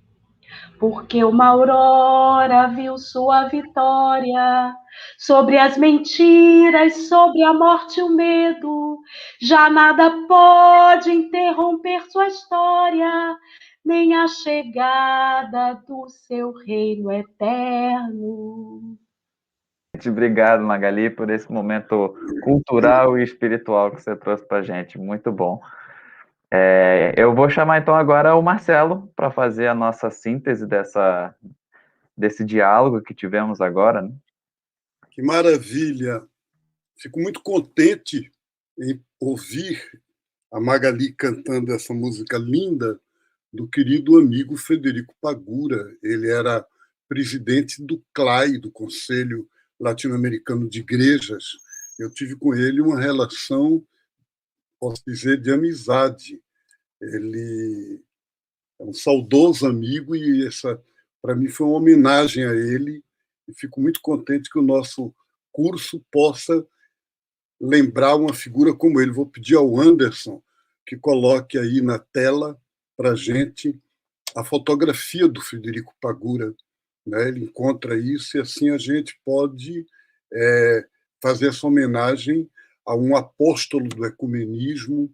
Porque uma aurora viu sua vitória sobre as mentiras, sobre a morte e o medo. Já nada pode interromper sua história, nem a chegada do seu reino eterno. Obrigado, Magali, por esse momento cultural e espiritual que você trouxe para a gente. Muito bom. Eu vou chamar então agora o Marcelo para fazer a nossa síntese desse diálogo que tivemos agora, né? Que maravilha! Fico muito contente em ouvir a Magali cantando essa música linda do querido amigo Frederico Pagura. Ele era presidente do CLAI, do Conselho Latino-Americano de Igrejas. Eu tive com ele uma relação, posso dizer, de amizade. Ele é um saudoso amigo e essa, para mim, foi uma homenagem a ele. E fico muito contente que o nosso curso possa lembrar uma figura como ele. Vou pedir ao Anderson que coloque aí na tela para a gente a fotografia do Frederico Pagura. Né? Ele encontra isso e assim a gente pode fazer essa homenagem a um apóstolo do ecumenismo,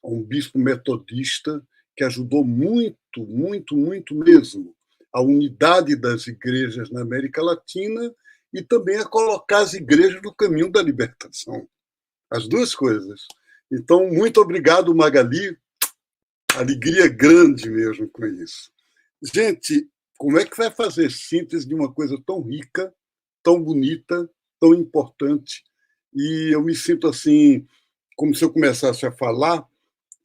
a um bispo metodista que ajudou muito, muito, muito mesmo a unidade das igrejas na América Latina e também a colocar as igrejas no caminho da libertação. As duas coisas. Então, muito obrigado, Magali. Alegria grande mesmo com isso. Gente, como é que vai fazer síntese de uma coisa tão rica, tão bonita, tão importante? E eu me sinto assim, como se eu começasse a falar,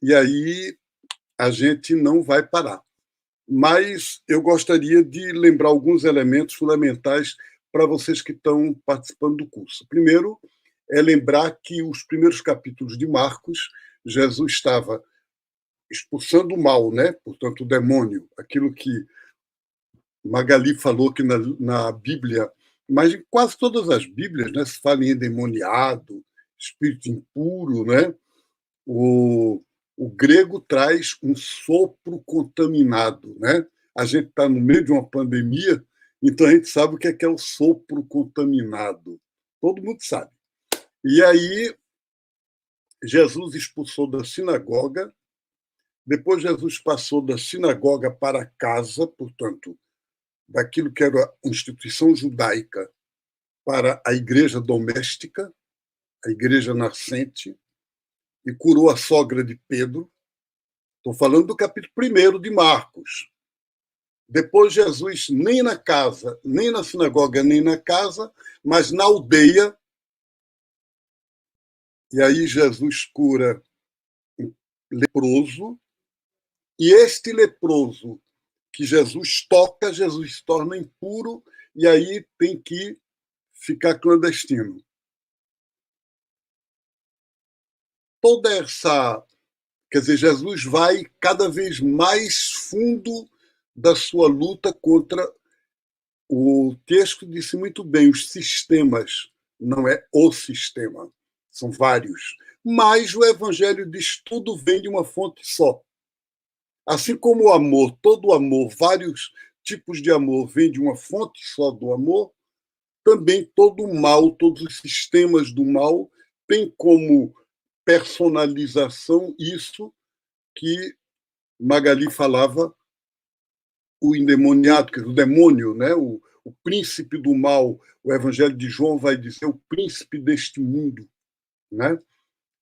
e aí a gente não vai parar. Mas eu gostaria de lembrar alguns elementos fundamentais para vocês que estão participando do curso. Primeiro, é lembrar que os primeiros capítulos de Marcos, Jesus estava expulsando o mal, né? Portanto, o demônio, aquilo que Magali falou que na Bíblia, mas em quase todas as Bíblias, né, se fala em endemoniado, espírito impuro, né? O grego traz um sopro contaminado, né? A gente está no meio de uma pandemia, então a gente sabe o que é o sopro contaminado. Todo mundo sabe. E aí, Jesus expulsou da sinagoga, depois Jesus passou da sinagoga para casa, portanto, daquilo que era a instituição judaica para a igreja doméstica, a igreja nascente, e curou a sogra de Pedro. Estou falando do capítulo 1 de Marcos. Depois Jesus, nem na casa, nem na sinagoga, nem na casa, mas na aldeia. E aí Jesus cura leproso, e este leproso que Jesus toca, Jesus torna impuro, e aí tem que ficar clandestino. Toda essa... Quer dizer, Jesus vai cada vez mais fundo da sua luta contra... O texto disse muito bem, os sistemas, não é o sistema, são vários. Mas o Evangelho diz que tudo vem de uma fonte só. Assim como o amor, todo o amor, vários tipos de amor vêm de uma fonte só do amor, também todo o mal, todos os sistemas do mal têm como personalização isso que Magali falava, o endemoniado, que é o demônio, né? O príncipe do mal. O Evangelho de João vai dizer o príncipe deste mundo, né?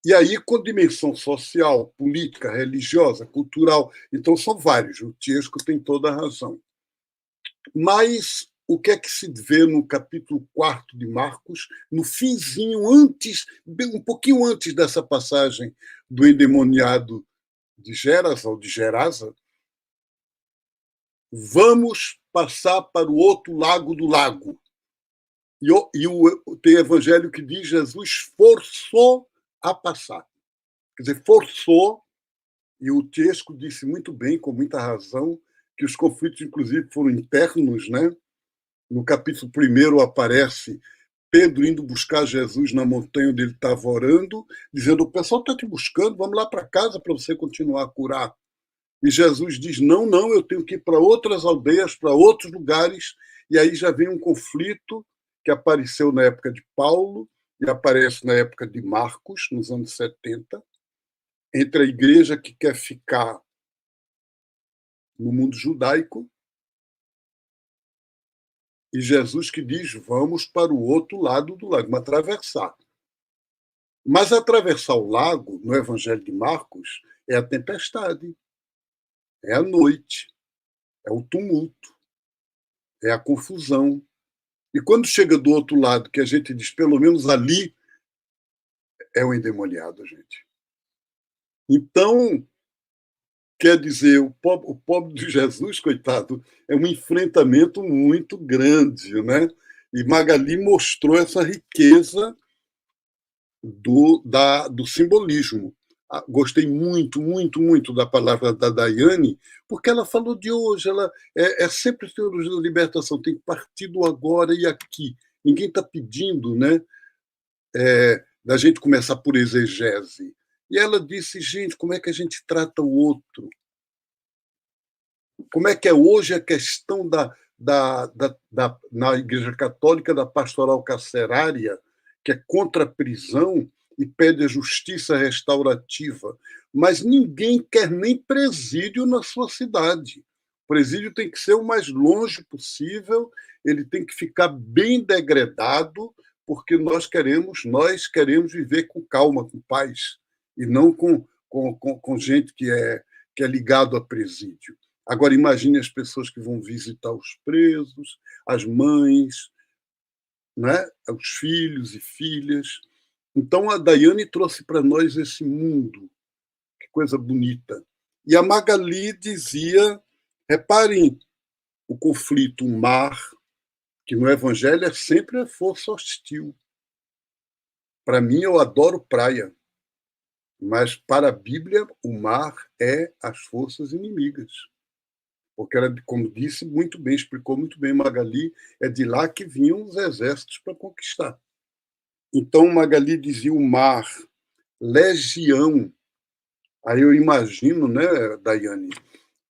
E aí, com dimensão social, política, religiosa, cultural, então são vários. O Tiesco tem toda a razão. Mas o que é que se vê no capítulo 4 de Marcos, no finzinho, antes, um pouquinho antes dessa passagem do endemoniado de Gerasa, ou de Gerasa? Vamos passar para o outro lado do lago. Tem evangelho que diz Jesus forçou a passar. Quer dizer, forçou, e o Tiesco disse muito bem, com muita razão, que os conflitos, inclusive, foram internos, né? No capítulo 1 aparece Pedro indo buscar Jesus na montanha onde ele estava orando, dizendo, o pessoal está te buscando, vamos lá para casa para você continuar a curar. E Jesus diz, não, eu tenho que ir para outras aldeias, para outros lugares, e aí já vem um conflito que apareceu na época de Paulo e aparece na época de Marcos, nos anos 70, entre a igreja que quer ficar no mundo judaico e Jesus que diz, vamos para o outro lado do lago, atravessar. Mas atravessar o lago, no Evangelho de Marcos, é a tempestade, é a noite, é o tumulto, é a confusão. E quando chega do outro lado, que a gente diz, pelo menos ali, é o endemoniado, gente. Então, quer dizer, o pobre de Jesus, coitado, é um enfrentamento muito grande, né? E Magali mostrou essa riqueza do simbolismo. Gostei muito, muito, muito da palavra da Daiane, porque ela falou de hoje, ela é sempre teologia da libertação, tem que partir do agora e aqui. Ninguém está pedindo, né, da gente começar por exegese. E ela disse, gente, como é que a gente trata o outro? Como é que é hoje a questão na Igreja Católica da pastoral carcerária, que é contra a prisão e pede a justiça restaurativa, mas ninguém quer nem presídio na sua cidade. O presídio tem que ser o mais longe possível, ele tem que ficar bem degradado, porque nós queremos viver com calma, com paz, e não com gente que é ligado a presídio. Agora, imagine as pessoas que vão visitar os presos, as mães, né? Os filhos e filhas. Então, a Daiane trouxe para nós esse mundo. Que coisa bonita. E a Magali dizia, reparem o conflito, o mar, que no Evangelho é sempre a força hostil. Para mim, eu adoro praia, mas para a Bíblia, o mar é as forças inimigas. Porque ela, como disse muito bem, explicou muito bem Magali, é de lá que vinham os exércitos para conquistar. Então, Magali dizia o mar, legião. Aí eu imagino, né, Daiane,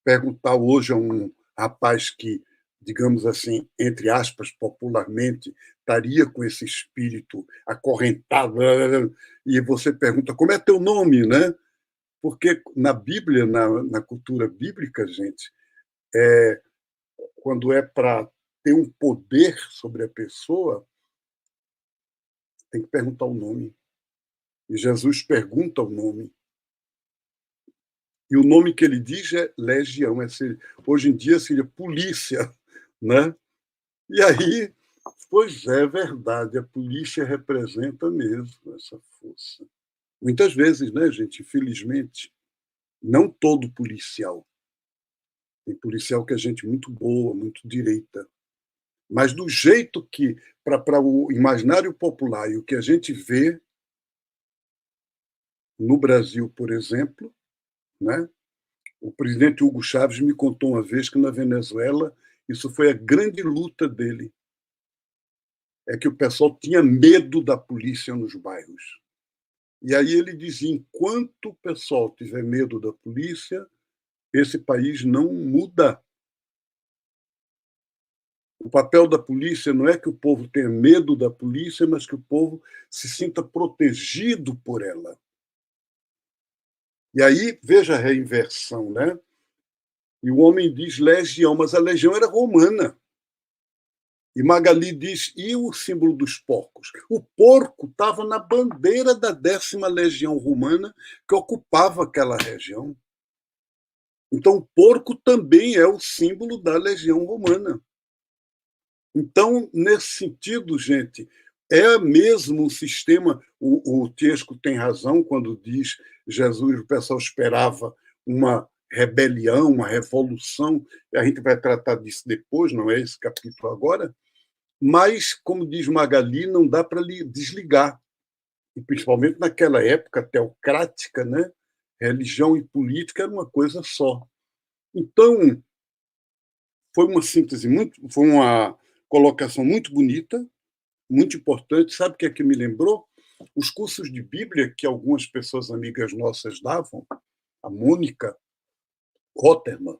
perguntar hoje a um rapaz que, digamos assim, entre aspas, popularmente, estaria com esse espírito acorrentado, e você pergunta, como é teu nome, né? Porque na Bíblia, na cultura bíblica, gente, quando é para ter um poder sobre a pessoa, tem que perguntar o nome. E Jesus pergunta o nome. E o nome que ele diz é legião. Hoje em dia seria polícia, né? E aí, pois é verdade, a polícia representa mesmo essa força. Muitas vezes, né, gente? Infelizmente. Não todo policial. Tem policial que é gente muito boa, muito direita. Mas do jeito que, para o imaginário popular e o que a gente vê no Brasil, por exemplo, né? O presidente Hugo Chávez me contou uma vez que na Venezuela isso foi a grande luta dele. É que o pessoal tinha medo da polícia nos bairros. E aí ele dizia, enquanto o pessoal tiver medo da polícia, esse país não muda. O papel da polícia não é que o povo tenha medo da polícia, mas que o povo se sinta protegido por ela. E aí, veja a reinversão, né? E o homem diz legião, mas a legião era romana. E Magali diz, e o símbolo dos porcos? O porco estava na bandeira da 10ª Legião Romana, que ocupava aquela região. Então, o porco também é o símbolo da Legião Romana. Então, nesse sentido, gente, é mesmo um sistema... O Tiesco tem razão quando diz Jesus, o pessoal esperava uma rebelião, uma revolução. A gente vai tratar disso depois, não é esse capítulo agora. Mas, como diz Magali, não dá para desligar. E principalmente naquela época teocrática, né? Religião e política era uma coisa só. Então, foi uma síntese foi uma colocação muito bonita, muito importante. Sabe o que é que me lembrou? Os cursos de Bíblia que algumas pessoas amigas nossas davam, a Mônica Rotterman,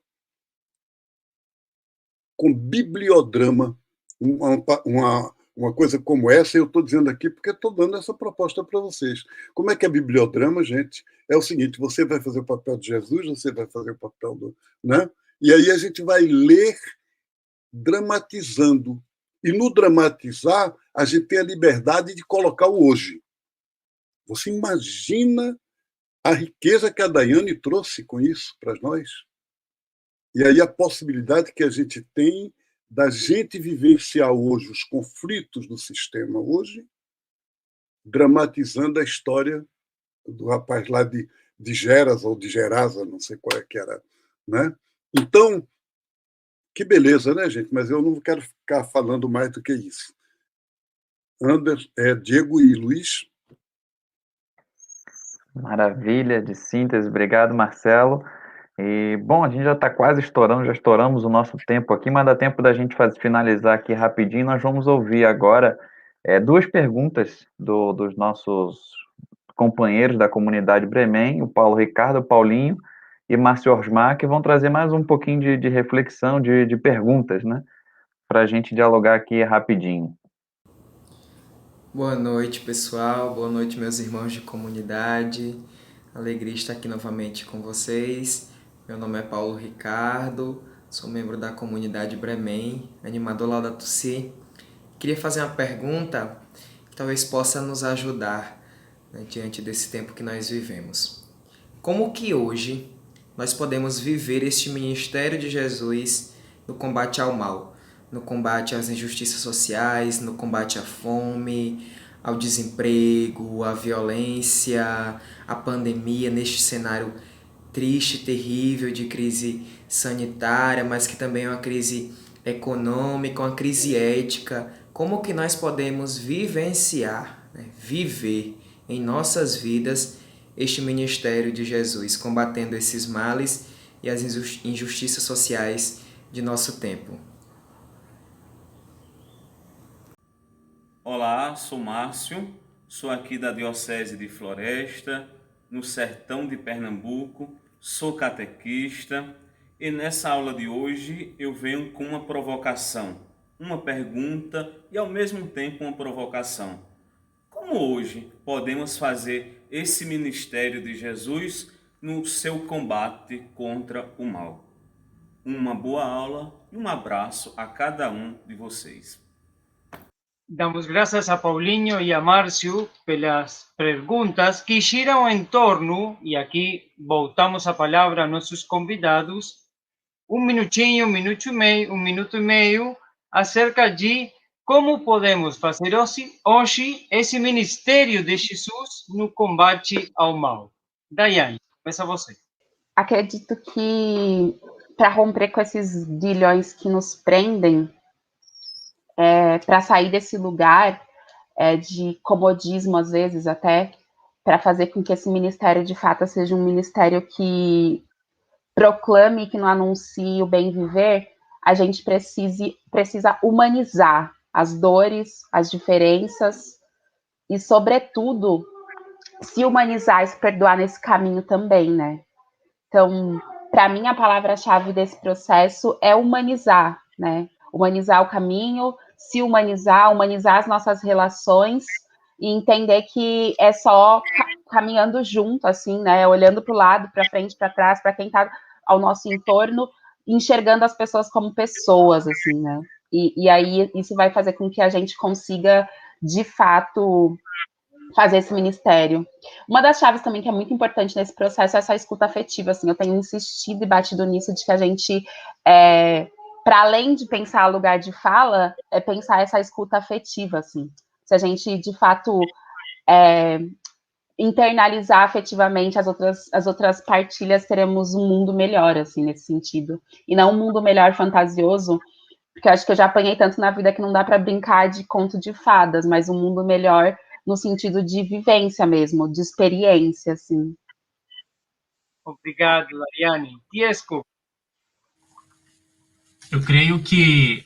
com bibliodrama, uma coisa como essa, eu estou dizendo aqui porque estou dando essa proposta para vocês. Como é que é bibliodrama, gente? É o seguinte, você vai fazer o papel de Jesus, você vai fazer o papel do... Né? E aí a gente vai ler dramatizando. E no dramatizar, a gente tem a liberdade de colocar o hoje. Você imagina a riqueza que a Daiane trouxe com isso para nós? E aí a possibilidade que a gente tem da gente vivenciar hoje os conflitos do sistema hoje, dramatizando a história do rapaz lá de Geras ou de Gerasa, não sei qual é que era. Né? Então, que beleza, né, gente? Mas eu não quero ficar falando mais do que isso. Diego e Luiz. Maravilha de síntese, obrigado, Marcelo. E, bom, a gente já está quase estourando, já estouramos o nosso tempo aqui, mas dá tempo da gente finalizar aqui rapidinho. Nós vamos ouvir agora duas perguntas dos nossos companheiros da comunidade Bremem, o Paulo Ricardo, o Paulinho e Márcio Osmar, que vão trazer mais um pouquinho de reflexão, de perguntas, né? Para a gente dialogar aqui rapidinho. Boa noite, pessoal. Boa noite, meus irmãos de comunidade. Alegria estar aqui novamente com vocês. Meu nome é Paulo Ricardo, sou membro da comunidade Bremem, animador Laudato Si. Queria fazer uma pergunta que talvez possa nos ajudar, né, diante desse tempo que nós vivemos. Como que hoje nós podemos viver este ministério de Jesus no combate ao mal, no combate às injustiças sociais, no combate à fome, ao desemprego, à violência, à pandemia, neste cenário triste, terrível de crise sanitária, mas que também é uma crise econômica, uma crise ética. Como que nós podemos vivenciar, né, viver em nossas vidas este ministério de Jesus, combatendo esses males e as injustiças sociais de nosso tempo? Olá, sou Márcio, sou aqui da Diocese de Floresta, no sertão de Pernambuco, sou catequista e nessa aula de hoje eu venho com uma provocação, uma pergunta e ao mesmo tempo uma provocação. Como hoje podemos fazer esse ministério de Jesus no seu combate contra o mal? Uma boa aula e um abraço a cada um de vocês. Damos graças a Paulinho e a Márcio pelas perguntas que giram em torno, e aqui voltamos a palavra a nossos convidados, um minuto e meio, acerca de como podemos fazer hoje esse ministério de Jesus no combate ao mal. Daiane, começa você. acredito que para romper com esses grilhões que nos prendem, para sair desse lugar de comodismo, às vezes, até, para fazer com que esse ministério, de fato, seja um ministério que proclame, que não anuncie o bem viver, a gente precisa humanizar as dores, as diferenças e, sobretudo, se humanizar e se perdoar nesse caminho também, né? Então, para mim, a palavra-chave desse processo é humanizar, né? Humanizar o caminho, se humanizar, humanizar as nossas relações e entender que é só caminhando junto, assim, né? Olhando para o lado, para frente, para trás, para quem está ao nosso entorno, enxergando as pessoas como pessoas, assim, né? E aí isso vai fazer com que a gente consiga, de fato, fazer esse ministério. Uma das chaves também que é muito importante nesse processo é essa escuta afetiva, assim, eu tenho insistido e batido nisso de que a gente, para além de pensar o lugar de fala, é pensar essa escuta afetiva, assim. Se a gente, de fato, internalizar afetivamente as outras partilhas, teremos um mundo melhor, assim, nesse sentido. E não um mundo melhor fantasioso, porque eu acho que eu já apanhei tanto na vida que não dá para brincar de conto de fadas, mas um mundo melhor no sentido de vivência mesmo, de experiência, assim. Obrigado, Ariane. Tiesco. Eu creio que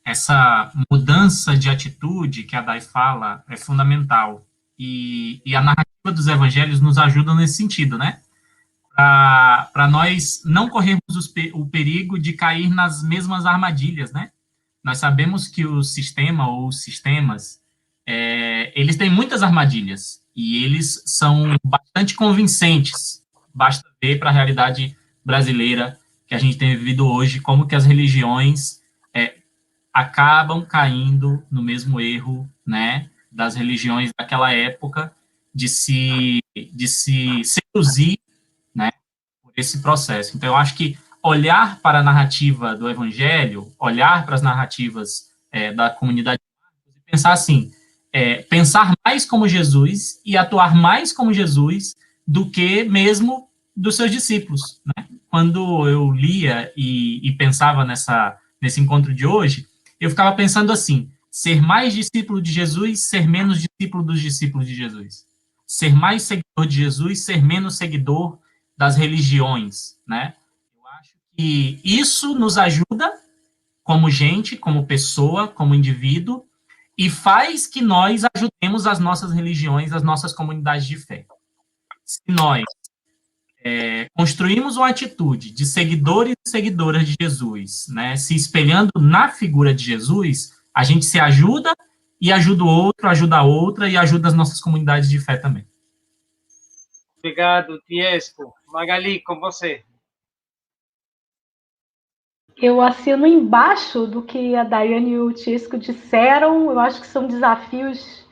essa mudança de atitude que a Dai fala é fundamental. E a narrativa dos evangelhos nos ajuda nesse sentido, né? Para nós não corrermos o perigo de cair nas mesmas armadilhas, né? Nós sabemos que o sistema ou os sistemas, eles têm muitas armadilhas e eles são bastante convincentes. Basta ver para a realidade brasileira que a gente tem vivido hoje, como que as religiões acabam caindo no mesmo erro, né, das religiões daquela época, de se seduzir, né, por esse processo. Então, eu acho que olhar para a narrativa do Evangelho, olhar para as narrativas da comunidade, pensar assim, pensar mais como Jesus e atuar mais como Jesus do que mesmo dos seus discípulos, né? Quando eu lia e pensava nesse encontro de hoje, eu ficava pensando assim, ser mais discípulo de Jesus, ser menos discípulo dos discípulos de Jesus. Ser mais seguidor de Jesus, ser menos seguidor das religiões, né? Eu acho que isso nos ajuda como gente, como pessoa, como indivíduo, e faz que nós ajudemos as nossas religiões, as nossas comunidades de fé. Se nós construímos uma atitude de seguidores e seguidoras de Jesus, né, se espelhando na figura de Jesus, a gente se ajuda e ajuda o outro, ajuda a outra e ajuda as nossas comunidades de fé também. Obrigado, Tiesco. Magali, com você. Eu assino embaixo do que a Daiane e o Tiesco disseram. Eu acho que são desafios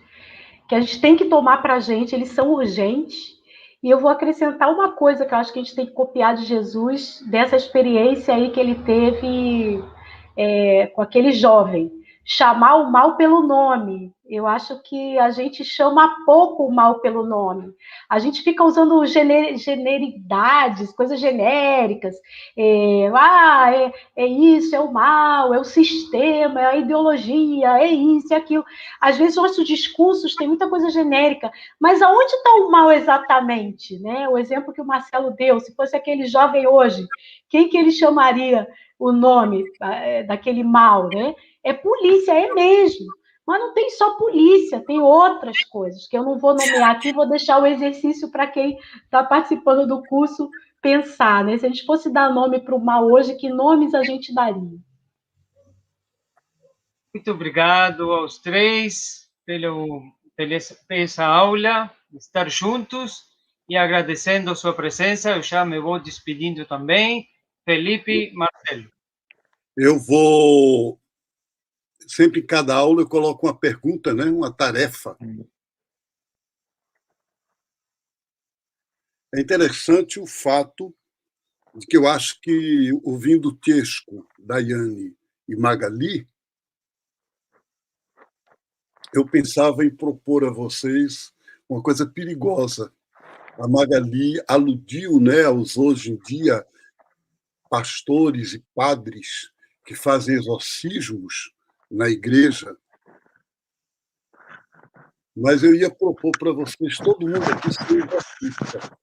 que a gente tem que tomar para a gente, eles são urgentes. E eu vou acrescentar uma coisa que eu acho que a gente tem que copiar de Jesus, dessa experiência aí que ele teve com aquele jovem. Chamar o mal pelo nome. Eu acho que a gente chama pouco o mal pelo nome. A gente fica usando generidades, coisas genéricas. É isso, é o mal, é o sistema, é a ideologia, é isso, é aquilo. Às vezes, nossos discursos têm muita coisa genérica, mas aonde está o mal exatamente? Né? O exemplo que o Marcelo deu, se fosse aquele jovem hoje, quem que ele chamaria o nome daquele mal, né? É polícia, é mesmo. Mas não tem só polícia, tem outras coisas que eu não vou nomear aqui, vou deixar o exercício para quem está participando do curso pensar, né? Se a gente fosse dar nome para o mal hoje, que nomes a gente daria? Muito obrigado aos três pela essa aula, estar juntos e agradecendo a sua presença. Eu já me vou despedindo também. Felipe, Marcelo. Eu vou... Sempre em cada aula eu coloco uma pergunta, né? Uma tarefa. É interessante o fato de que eu acho que, ouvindo Tiesco, Daiane e Magali, eu pensava em propor a vocês uma coisa perigosa, A Magali aludiu, né, aos hoje em dia pastores e padres que fazem exorcismos na igreja, mas eu ia propor para vocês, todo mundo aqui ser exorcista.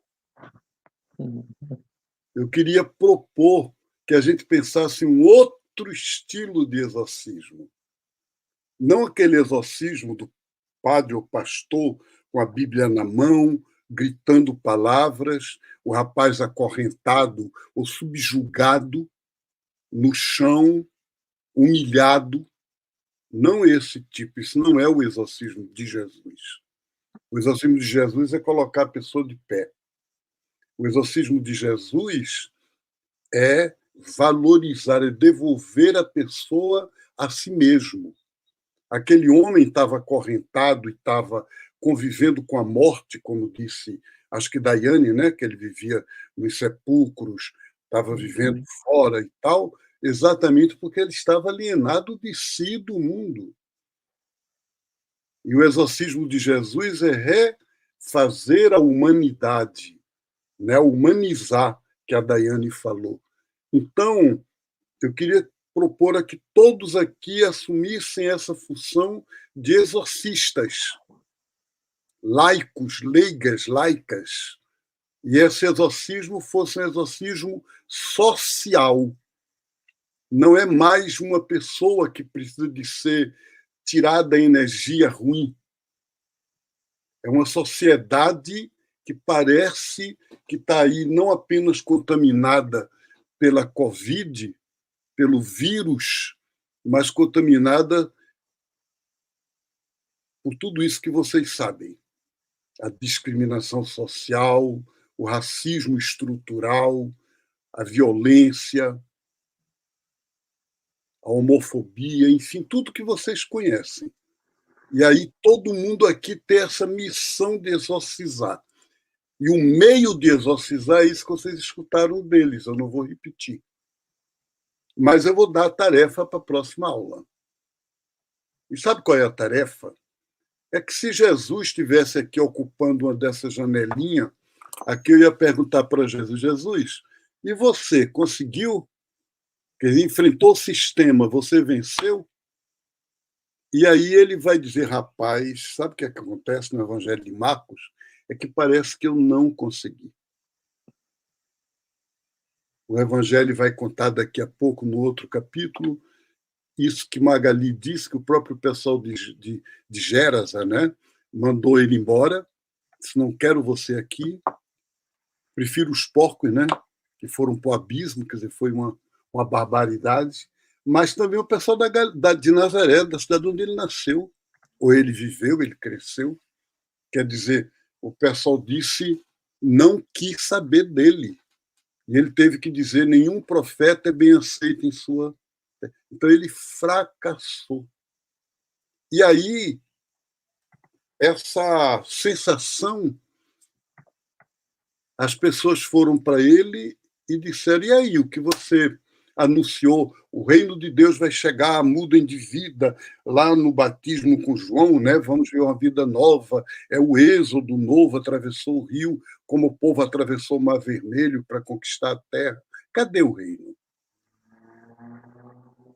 Eu queria propor que a gente pensasse em um outro estilo de exorcismo. Não aquele exorcismo do padre ou pastor com a Bíblia na mão, gritando palavras, o rapaz acorrentado ou subjugado no chão, humilhado. Não esse tipo, isso não é o exorcismo de Jesus. O exorcismo de Jesus é colocar a pessoa de pé. O exorcismo de Jesus é valorizar, é devolver a pessoa a si mesmo. Aquele homem estava acorrentado e estava convivendo com a morte, como disse, acho que Daiane, né, que ele vivia nos sepulcros, estava vivendo fora e tal, exatamente porque ele estava alienado de si e do mundo. E o exorcismo de Jesus é refazer a humanidade, né, humanizar, que a Daiane falou. Então, eu queria propor a que todos aqui assumissem essa função de exorcistas, laicos, leigas, laicas, e esse exorcismo fosse um exorcismo social. Não é mais uma pessoa que precisa de ser tirada a energia ruim. É uma sociedade que parece que está aí não apenas contaminada pela Covid, pelo vírus, mas contaminada por tudo isso que vocês sabem. A discriminação social, o racismo estrutural, a violência, a homofobia, enfim, tudo que vocês conhecem. E aí todo mundo aqui tem essa missão de exorcizar. E o meio de exorcizar é isso que vocês escutaram deles, eu não vou repetir. Mas eu vou dar a tarefa para a próxima aula. E sabe qual é a tarefa? É que se Jesus estivesse aqui ocupando uma dessas janelinhas, aqui eu ia perguntar para Jesus, Jesus, e você conseguiu? Ele enfrentou o sistema, você venceu? E aí ele vai dizer, rapaz, sabe o que acontece no Evangelho de Marcos? É que parece que eu não consegui. O Evangelho vai contar daqui a pouco, no outro capítulo, isso que Magali disse, que o próprio pessoal de Gerasa, né, mandou ele embora, disse, não quero você aqui, prefiro os porcos, né, que foram para o abismo, quer dizer, foi uma barbaridade, mas também o pessoal de Nazaré, da cidade onde ele nasceu, ou ele viveu, ele cresceu, quer dizer, o pessoal disse, não quis saber dele, e ele teve que dizer, nenhum profeta é bem aceito em sua... Então ele fracassou. E aí, essa sensação, as pessoas foram para ele e disseram, e aí, o que você anunciou, o reino de Deus vai chegar, mudem de vida, lá no batismo com João, né? Vamos ver uma vida nova, é o êxodo novo, atravessou o rio, como o povo atravessou o Mar Vermelho para conquistar a terra. Cadê o reino?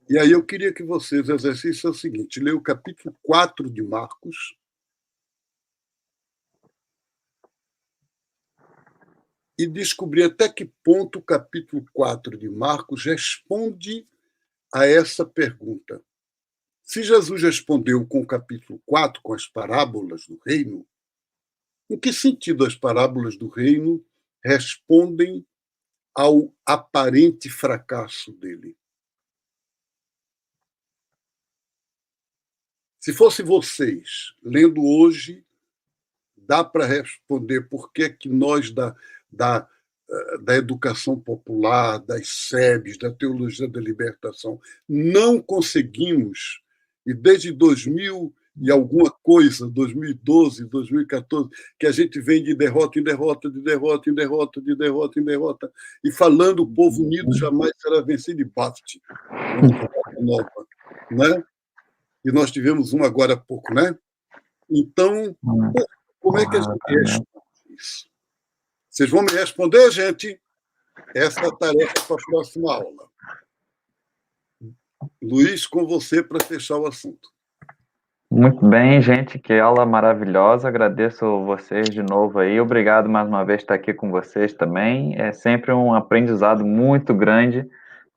E aí eu queria que vocês exercissem o seguinte, leiam o capítulo 4 de Marcos, e descobrir até que ponto o capítulo 4 de Marcos responde a essa pergunta. Se Jesus respondeu com o capítulo 4, com as parábolas do reino, em que sentido as parábolas do reino respondem ao aparente fracasso dele? Se fosse vocês, lendo hoje, dá para responder por que é que nós da educação popular, das SEBs, da teologia da libertação, não conseguimos, e desde 2000 e alguma coisa, 2012, 2014, que a gente vem de derrota em derrota, de derrota em derrota, de derrota em derrota, e falando o povo unido jamais será vencido, e bate. Nova, né? E nós tivemos uma agora há pouco, né? Então, como é que a gente responde isso? Vocês vão me responder, gente? Essa é a tarefa para a próxima aula. Luiz, com você para fechar o assunto. Muito bem, gente, que aula maravilhosa. Agradeço vocês de novo aí. Obrigado mais uma vez por estar aqui com vocês também. É sempre um aprendizado muito grande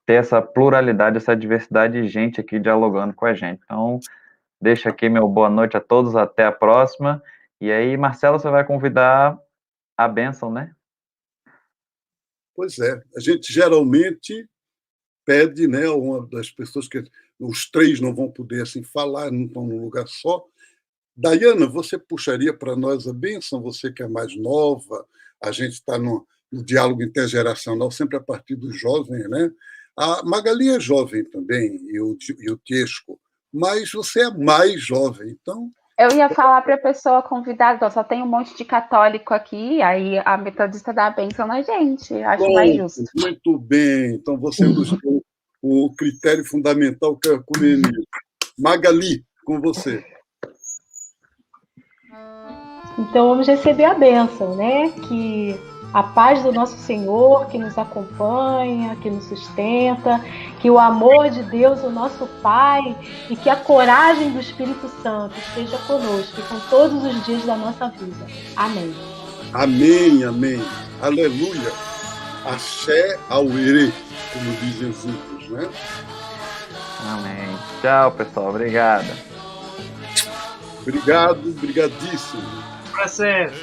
ter essa pluralidade, essa diversidade de gente aqui dialogando com a gente. Então, deixo aqui meu boa noite a todos, até a próxima. E aí, Marcelo, você vai convidar a bênção, né? Pois é, a gente geralmente pede, né, uma das pessoas que os três não vão poder assim falar, não estão num lugar só. Dayana, você puxaria para nós a bênção, você que é mais nova, a gente está no diálogo intergeracional sempre a partir dos jovens, né? A Magali é jovem também, e o Tiesco, mas você é mais jovem, então... Eu ia falar para a pessoa convidada, só tem um monte de católico aqui, aí a metodista dá a bênção na gente, acho mais justo. Muito bem, então você buscou o critério fundamental que é o ecumenismo. Magali, com você. Então vamos receber a bênção, né? Que a paz do nosso Senhor, que nos acompanha, que nos sustenta, que o amor de Deus, o nosso Pai, e que a coragem do Espírito Santo esteja conosco, com todos os dias da nossa vida. Amém. Amém, amém. Aleluia. Axé ao Ere, como dizem os outros, né? Amém. Tchau, pessoal. Obrigado. Obrigado, brigadíssimo. Prazer.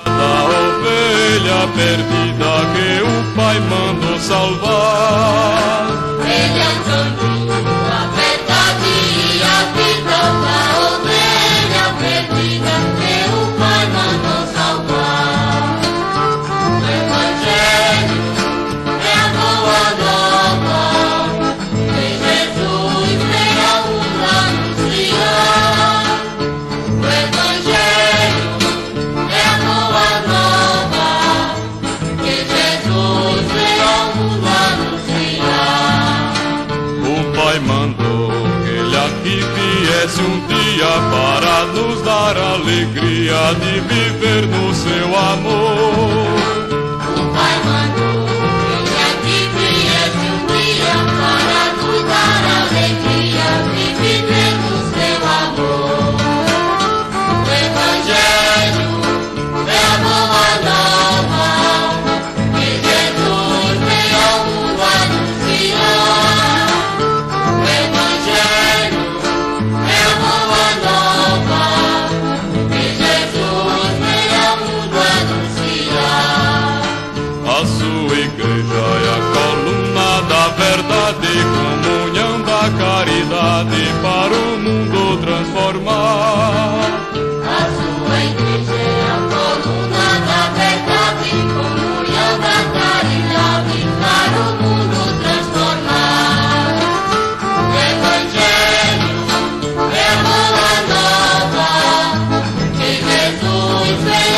Da ovelha perdida que o Pai mandou salvar. Ele é o caminho, a verdade e a vida. Da ovelha perdida que o Pai mandou salvar. O Evangelho é a boa nova, que Jesus veio ao mundo anunciar. O Evangelho é a boa nova, que Jesus veio ao mundo anunciar. O Pai mandou que ele aqui viesse um dia para nos dar a alegria de viver no seu amor. O Pai mandou que ele aqui viesse um dia para nos dar a alegria de viver no seu amor. O Evangelho é a boa nova, que Jesus veio ao mundo anunciar. O Evangelho é a boa nova, que Jesus veio ao mundo anunciar. A sua igreja é a coluna da verdade, comunhão da caridade para o mundo transformar. A sua igreja é a coluna da verdade, comunhão da caridade para o mundo transformar. O Evangelho é a boa nova, que Jesus veio